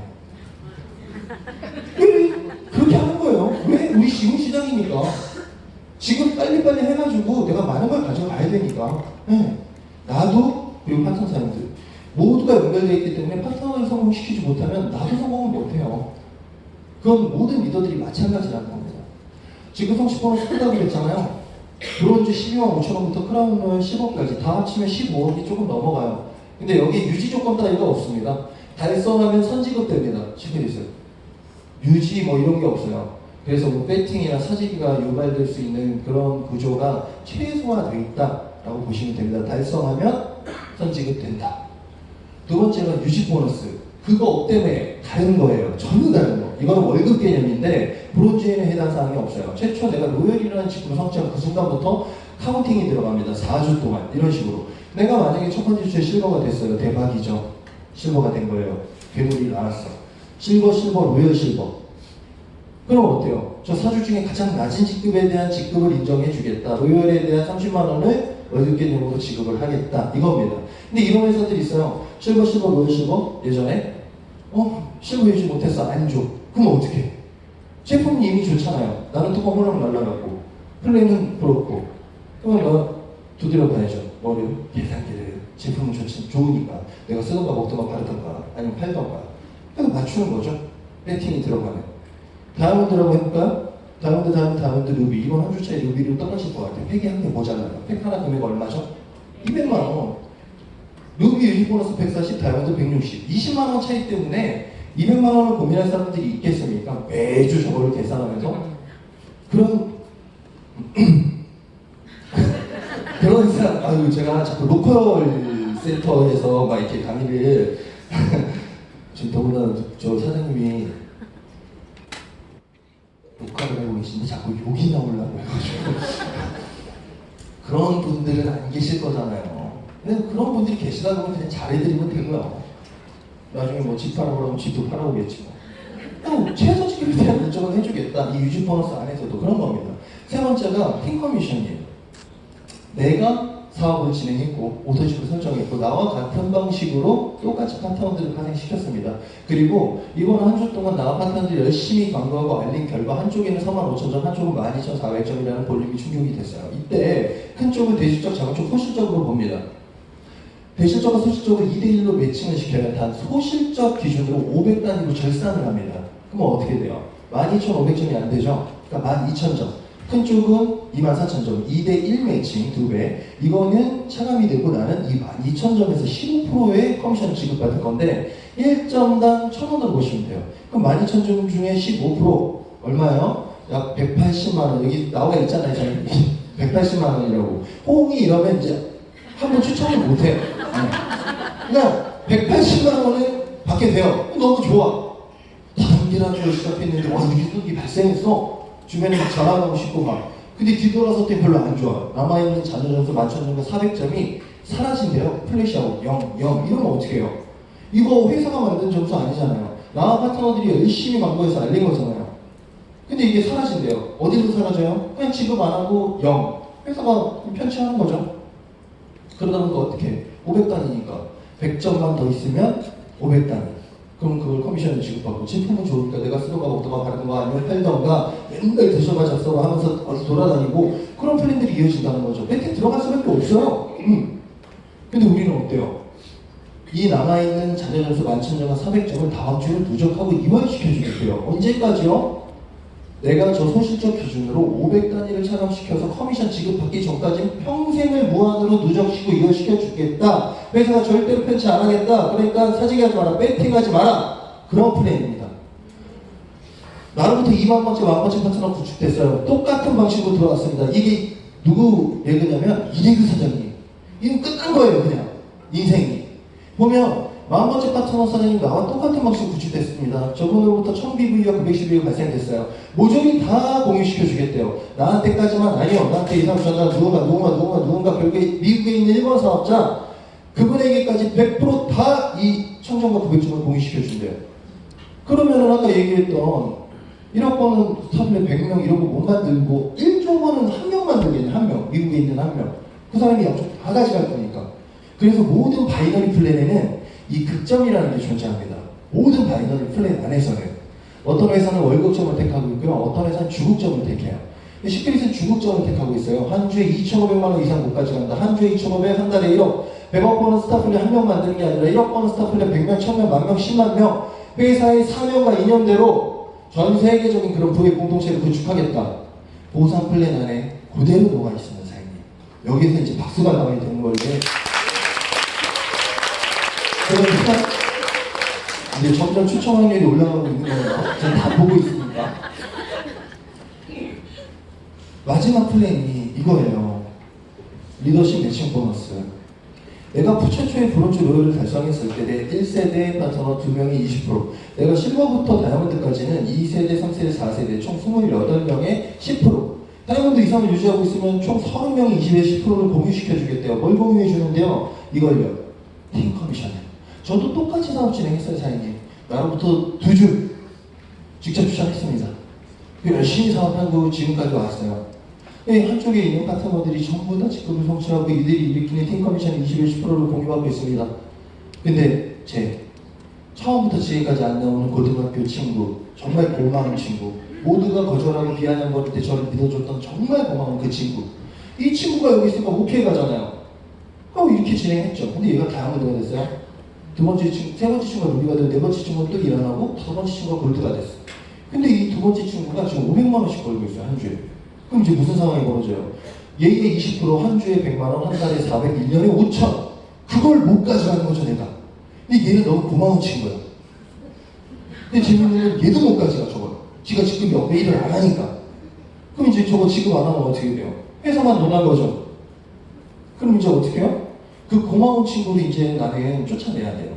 왜 그렇게 하는 거예요? 왜? 우리 지금 시작이니까. 지금 빨리빨리 해가지고 내가 많은 걸 가져가야 되니까. 네. 나도 그리고 파트너 사람들 모두가 연결되어 있기 때문에 파트너를 성공시키지 못하면 나도 성공을 못해요. 그건 모든 리더들이 마찬가지라는 겁니다. 지금 성취번호 쓴다고 그랬잖아요. 브론즈 12만 5천 원부터 크라운 로얄 10억까지 다 합치면 15억이 조금 넘어가요. 근데 여기 유지 조건 따위가 없습니다. 달성하면 선지급됩니다. 시켜주세요. 유지 뭐 이런 게 없어요. 그래서 뭐 배팅이나 사재기가 유발될 수 있는 그런 구조가 최소화되어 있다라고 보시면 됩니다. 달성하면 선지급된다. 두 번째는 유지 보너스. 그거 없다며 다른 거예요. 전혀 다른 거. 이거는 월급 개념인데 브론즈에는 해당 사항이 없어요. 최초 내가 로열이라는 직급을 성취한 그 순간부터 카운팅이 들어갑니다. 4주 동안 이런 식으로. 내가 만약에 첫 번째 주에 실버가 됐어요. 대박이죠. 실버가 된 거예요. 괴물이 나왔어. 실버, 로열 실버. 그럼 어때요? 저 4주 중에 가장 낮은 직급에 대한 직급을 인정해 주겠다. 로열에 대한 30만 원을 월급 개념으로 지급을 하겠다. 이겁니다. 근데 이런 회사들이 있어요. 실버, 로열 실버 예전에 실버 유지 못했어. 안 줘. 그럼 어떡해? 제품이 이미 좋잖아요. 나는 뚜껑 홀랑 날라갔고 플레이는 부럽고 그러면 너 두드려 봐야죠. 뭐를? 계산기를. 제품은 좋으니까 내가 쓰던가 먹던가 바르던가 아니면 팔던가 그래서 맞추는 거죠. 배팅이 들어가면 다이아몬드라고 해볼까요? 다이아몬드 루비. 이건 한 주차에 루비로 떨어질 것 같아요. 팩이 한 개 모자라요. 팩 하나 금액 얼마죠? 200만 원. 루비 유지 보너스 140, 다이아몬드 160. 20만 원 차이 때문에 200만 원을 고민할 사람들이 있겠습니까? 매주 저거를 계산하면서 그런 그런 사람, 제가 자꾸 로컬 센터에서 막 이렇게 강의를 지금 더구나 저 사장님이 녹화를 하고 계신데 자꾸 욕이 나오려고 해가지고 그런 분들은 안 계실 거잖아요. 근데 그런 분들이 계시다 보면 그냥 잘해드리면 되고요. 나중에 뭐 집 팔아보라고 하면 집도 팔아오겠지 뭐. 또 최저 직급에 대한 인정을 해주겠다. 이 유지 보너스 안에서도 그런 겁니다. 세 번째가 팀 커미션이에요. 내가 사업을 진행했고 오토집을 설정했고 나와 같은 방식으로 똑같이 파트너들을 파생시켰습니다. 그리고 이번 한 주 동안 나와 파트너들이 열심히 광고하고 알린 결과 한쪽에는 45,000점, 한쪽은 12,400점이라는 볼륨이 충족이 됐어요. 이때 큰 쪽은 대실적, 작은 쪽 소실적으로 봅니다. 대실적과 소실적을 2대1로 매칭을 시켜야 단 소실적 기준으로 500단위로 절산을 합니다. 그럼 어떻게 돼요? 12,500점이 안 되죠? 그러니까 12,000점. 큰 쪽은 24,000점, 2대1 매칭 2배. 이거는 차감이 되고 나는 이 12,000점에서 15%의 커미션 지급받을 건데 1점당 1,000원으로 보시면 돼요. 그럼 12,000점 중에 15% 얼마예요? 약 180만 원. 여기 나와 있잖아요. 180만 원이라고. 호응이 이러면 이제 한번 추천을 못해요. 그냥 180만 원을 받게 돼요. 너무 좋아. 다른 기라주를 시작했는데 와 유지력이 발생했어. 주변에 자랑하고 싶고 막. 근데 뒤돌아서 때 별로 안 좋아. 남아있는 잔여 점수 11,000점과 400점이 사라진대요. 플래시아웃 0, 0 이러면 어떻게 해요? 이거 회사가 만든 점수 아니잖아요. 나와 파트너들이 열심히 광고해서 알린 거잖아요. 근데 이게 사라진대요. 어디로 사라져요? 그냥 지급 안 하고 0. 회사가 편취하는 거죠. 그러다 보니까 어떻게 해? 500단위니까 100점만 더 있으면 500단위. 그럼 그걸 커미션을 지급받고 제품은 좋으니까 내가 쓰던가 먹던가 바르던가 아니면 팔던가 맨날 드셔봐 잡숴봐 하면서 어디 돌아다니고 그런 플랜들이 이어진다는 거죠. 배팅 들어갈 수밖에 없어요. 근데 우리는 어때요? 이 남아있는 잔여 점수 11,000점과 400점을 다음 주에 누적하고 이완시켜주겠대요. 언제까지요? 내가 저 소실적 기준으로 500단위를 차감시켜서 커미션 지급받기 전까지 평생을 무한으로 누적시키고 이완시켜 주겠다. 회사가 절대로 편치 안 하겠다. 그러니까 사재기하지 마라. 배팅하지 마라. 그런 플랜입니다. 나로부터 2만 번째, 1만 번째 파트너 구축됐어요. 똑같은 방식으로 들어왔습니다. 이게 누구 얘기냐면 이대규 사장님. 이건 끝난 거예요. 그냥 인생이. 보면 40번째 파트너 사장님 나와 똑같은 방식으로 구축됐습니다. 저분으로부터 1000BV와 910BV가 발생됐어요. 모조리 다 공유시켜 주겠대요. 나한테까지만 아니요. 나한테 이 사람 전자 누군가 결국에 미국에 있는 일본 사업자 그분에게까지 100% 다 이 1000점과 900점을 공유시켜 준대요. 그러면은 아까 얘기했던 1억 번은 스타플랜 100명 이런 거 못 만들고 1조 번은 한 명 만들겠네. 한 명. 미국에 있는 한 명. 그 사람이 양쪽 다 가져갈 거니까. 그래서 모든 바이너리 플랜에는 이 극점이라는 게 존재합니다. 모든 바이너리 플랜 안에서는 어떤 회사는 월급점을 택하고 있고요. 어떤 회사는 주국점을 택해요. 시크릿은 주국점을 택하고 있어요. 한 주에 2,500만 원 이상 못 가져간다. 한 주에 2,500, 한 달에 1억. 100억 번은 스타플랜 한 명 만드는 게 아니라 1억 번은 스타플랜 100명, 1000명, 만명, 10만 명. 회사의 사명과 이념대로 전 세계적인 그런 부의 공동체를 구축하겠다. 보상 플랜 안에 그대로 녹아 있습니다, 사장님. 여기에서 이제 박수가 나와야 되는 건데. 그러니까 이제 점점 추첨 확률이 올라가고 있는 거예요. 저는 다 보고 있으니까. 마지막 플랜이 이거예요. 리더십 매칭 보너스. 내가 최초의 브론즈 로열을 달성했을 때 내 1세대 파트너 2명이 20%, 내가 실버부터 다이아몬드까지는 2세대, 3세대, 4세대 총 28명의 10%, 다이아몬드 이상을 유지하고 있으면 총 30명이 20의 10%를 공유시켜 주겠대요. 뭘 공유해 주는데요? 이걸요. 팀 커미션을. 저도 똑같이 사업 진행했어요, 사장님. 나로부터 2주 직접 추천했습니다. 열심히 사업하고 지금까지 왔어요. 한쪽에 있는 파트너들이 전부 다 직급을 성취하고 이들이 일으키는 팀 커미션 20의 10%를 공유하고 있습니다. 근데 처음부터 지금까지 안 나오는 고등학교 친구, 정말 고마운 친구, 모두가 거절하고 비아냥거릴 때 저를 믿어줬던 정말 고마운 그 친구, 이 친구가 여기 있으니까 오케이 가잖아요. 이렇게 진행했죠. 근데 얘가 다이아몬드가 됐어요. 세 번째 친구가 루비가 되고, 네 번째 친구는 또 일어나고, 다섯 번째 친구가 골드가 됐어. 근데 이 두 번째 친구가 지금 500만 원씩 벌고 있어요, 한 주에. 그럼 이제 무슨 상황이 벌어져요? 얘의 20% 한 주에 100만 원, 한 달에 400, 1년에 5천. 그걸 못 가져가는 거죠, 내가. 근데 얘는 너무 고마운 친구야. 근데 재밌는 건 얘도 못 가져가, 저걸. 지가 지급이 왜 일을 안 하니까. 그럼 이제 저거 지급 안 하면 어떻게 돼요? 회사만 논한 거죠. 그럼 이제 어떻게 해요? 그 고마운 친구를 이제 나는 쫓아내야 돼요.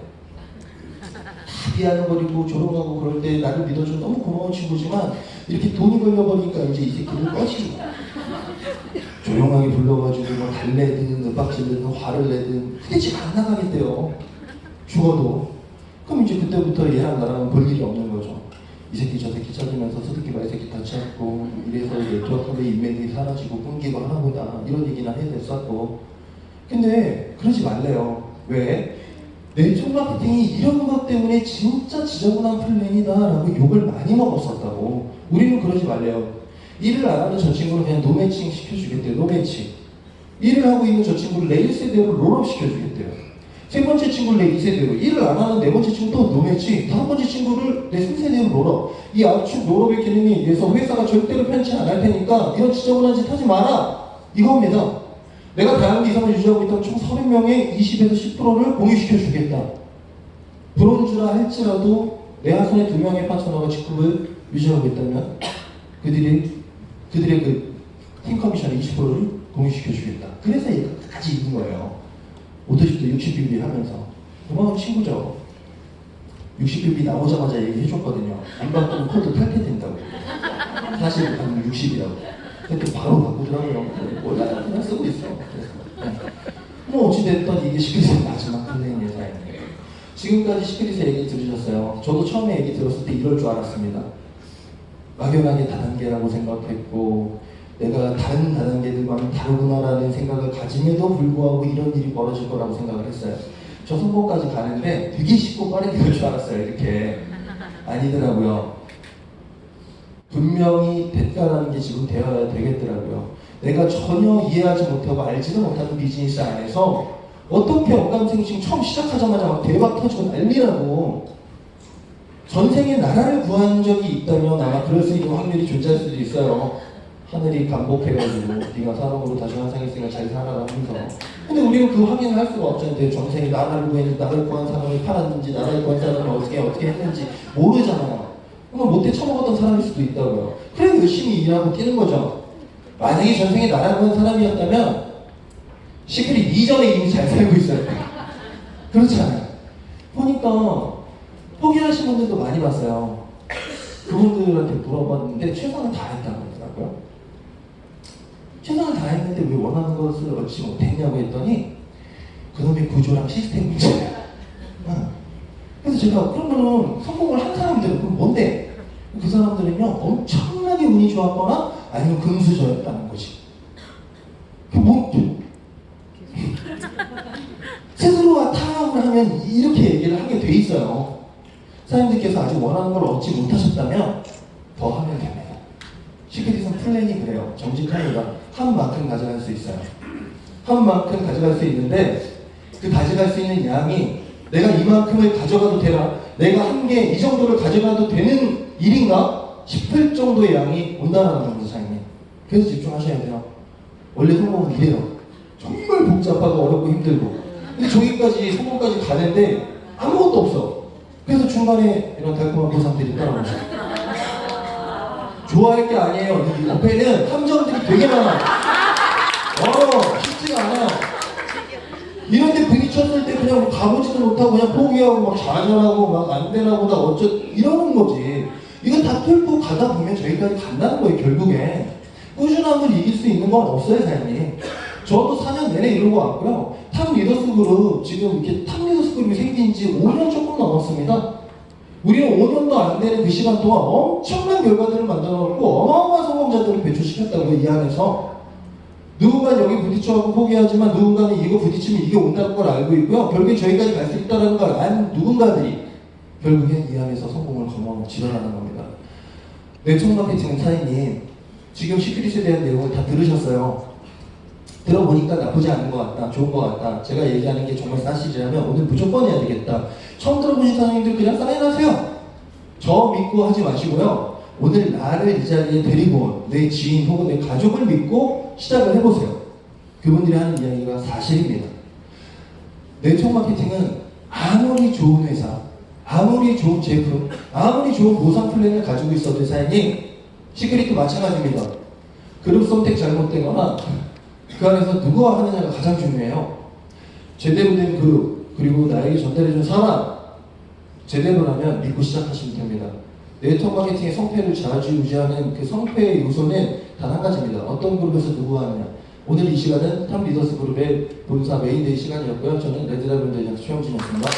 다 비아냥거리고 조롱하고 그럴 때 나를 믿어준 너무 고마운 친구지만 이렇게 돈이 걸려버리니까 이제 이 새끼를 꺼지고 조용하게 불러가지고 뭐 달래든 윽박지르든 화를 내든 그게 집 안 나가겠대요. 죽어도. 그럼 이제 그때부터 얘랑 나랑 볼 일이 없는 거죠. 이 새끼 저 새끼 찾으면서 서득히 이 새끼 다 찾고 이래서 네트워크의 인맥이 사라지고 끊기고 하나보다 이런 얘기나 해야 됐었고. 근데 그러지 말래요. 왜? 네트워크 마케팅이 이런 것 때문에 진짜 지저분한 플랜이다 라고 욕을 많이 먹었었다고. 우리는 그러지 말래요. 일을 안 하는 저 친구는 그냥 노매칭 시켜주겠대요. 노매칭. 일을 하고 있는 저 친구를 내 1세대로 롤업 시켜주겠대요. 세 번째 친구를 내 2세대로, 일을 안 하는 네 번째 친구 또 노매칭, 다섯 번째 친구를 내 3세대로 롤업. 이 압축 롤업의 기능에 의해서 회사가 절대로 편치 안 할 테니까 이런 지저분한 짓 하지 마라. 이겁니다. 내가 다이아몬드 이상을 유지하고 있다면 총 30명의 20에서 10%를 공유시켜 주겠다. 브론즈라 할지라도 내 하선의 2명의 파트너가 직급을 유지하고 있다면 그들의 그 팀 커미션의 20%를 공유시켜 주겠다. 그래서 얘가 끝까지 있는 거예요. 50도 60BB 하면서. 고마운 친구죠. 60BB 나오자마자 얘기해줬거든요. 안 바꾸면 코드 탈퇴된다고. 사실 방금 60이라고. 근데 바로 바꾸더라고요. 몰라요. 그냥 쓰고 있어. 뭐 어찌됐든 이게 시크릿의 마지막 플랜 예사입니다. 지금까지 시크릿의 얘기 들으셨어요. 저도 처음에 얘기 들었을 때 이럴 줄 알았습니다. 막연하게 다단계라고 생각했고 내가 다른 다단계들과는 다르구나라는 생각을 가짐에도 불구하고 이런 일이 벌어질 거라고 생각을 했어요. 저 성공까지 가는데 되게 쉽고 빠르게 될 줄 알았어요. 이렇게. 아니더라고요. 분명히 대가라는 게 지금 되어야 되겠더라고요. 내가 전혀 이해하지 못하고 알지도 못하는 비즈니스 안에서 어떻게 억감생심 처음 시작하자마자 막 대박 터지고 난리라고. 전생에 나라를 구한 적이 있다면 아마 그럴 수 있는 확률이 존재할 수도 있어요. 하늘이 반복해가지고 네가 사람으로 다시 환상했으니까 잘 살아라 하면서. 근데 우리는 그 확인을 할 수가 없잖아요. 전생에 나라를 구했는지, 나라를 구한 사람을 팔았는지, 나라를 구한 사람을 어떻게 했는지 모르잖아요. 그럼 못해 처먹었던 사람일 수도 있다고요. 그래 열심히 일하고 뛰는 거죠. 만약에 전생에 나라를 구한 사람이었다면 시크릿 이전에 이미 잘 살고 있어요. 그렇잖아요. 보니까 포기하신 분들도 많이 봤어요. 그분들한테 물어봤는데 최선을 다했다고 하더라고요. 최선을 다했는데 왜 원하는 것을 얻지 못했냐고 했더니 그놈의 구조랑 시스템 문제예요. 그래서 그래서 제가 그러면은 성공을 한 사람들은 그럼 뭔데? 그 사람들은요 엄청나게 운이 좋았거나 아니면 금수저였다는 거지. 뭐 스스로와 타협을 하면 이렇게 얘기를 하게 돼 있어요. 사장님들께서 아직 원하는 걸 얻지 못하셨다면 더 하면 됩니다. 시크릿은 플랜이 그래요. 정직합니다. 한 만큼 가져갈 수 있어요. 한 만큼 가져갈 수 있는데 그 가져갈 수 있는 양이 내가 이만큼을 가져가도 되나? 내가 한 개 이 정도를 가져가도 되는 일인가? 싶을 정도의 양이 온다는 겁니다, 사장님. 그래서 집중하셔야 돼요. 원래 성공은 이래요. 정말 복잡하고 어렵고 힘들고. 근데 저기까지 성공까지 가는데 아무것도 없어. 그래서 중간에 이런 달콤한 보상들이 따라오죠. 좋아할 게 아니에요. 이 옆에는 함정들이 되게 많아. 쉽지가 않아요. 이런데 부딪혔을 때 그냥 가보지도 못하고 그냥 포기하고 막 좌절하고 막 안 되라고 나 이러는 거지. 이거 다 뚫고 가다 보면 저기까지 간다는 거예요, 결국에. 꾸준함을 이길 수 있는 건 없어요, 사장님. 저도 4년 내내 이러고 왔고요. 탑 리더스 그룹, 지금 이렇게 탑 리더스 그룹이 생긴 지 5년 조금 넘었습니다. 우리는 5년도 안 되는 그 시간 동안 엄청난 결과들을 만들어 놓고 어마어마한 성공자들을 배출시켰다고요, 이 안에서. 누군가는 여기 부딪혀가고 포기하지만 누군가는 이거 부딪히면 이게 온다는 걸 알고 있고요. 결국에 저기까지 갈 수 있다는 걸 안 누군가들이 결국엔 이 안에서 성공을 거머쥐러나는 겁니다. 네트워크 마케팅 사장님, 지금 시크릿에 대한 내용을 다 들으셨어요. 들어보니까 나쁘지 않은 것 같다, 좋은 것 같다, 제가 얘기하는 게 정말 사실이라면 오늘 무조건 해야 되겠다. 처음 들어보신 사장님들 그냥 사인하세요. 저 믿고 하지 마시고요. 오늘 나를 이 자리에 데리고 온 내 지인 혹은 내 가족을 믿고 시작을 해보세요. 그분들이 하는 이야기가 사실입니다. 네트워크 마케팅은 아무리 좋은 회사, 아무리 좋은 제품, 아무리 좋은 보상 플랜을 가지고 있어도 사장님, 시크릿도 마찬가지입니다. 그룹 선택 잘못되거나 그 안에서 누구와 하느냐가 가장 중요해요. 제대로 된 그룹, 그리고 나에게 전달해준 사람, 제대로라면 믿고 시작하시면 됩니다. 네트워크 마케팅의 성패를 좌지우지하는 그 성패의 요소는 단 한 가지입니다. 어떤 그룹에서 누구와 하느냐. 오늘 이 시간은 탑 리더스 그룹의 본사 메인데이 시간이었고요. 저는 레드라벨 대장 최영진이었습니다.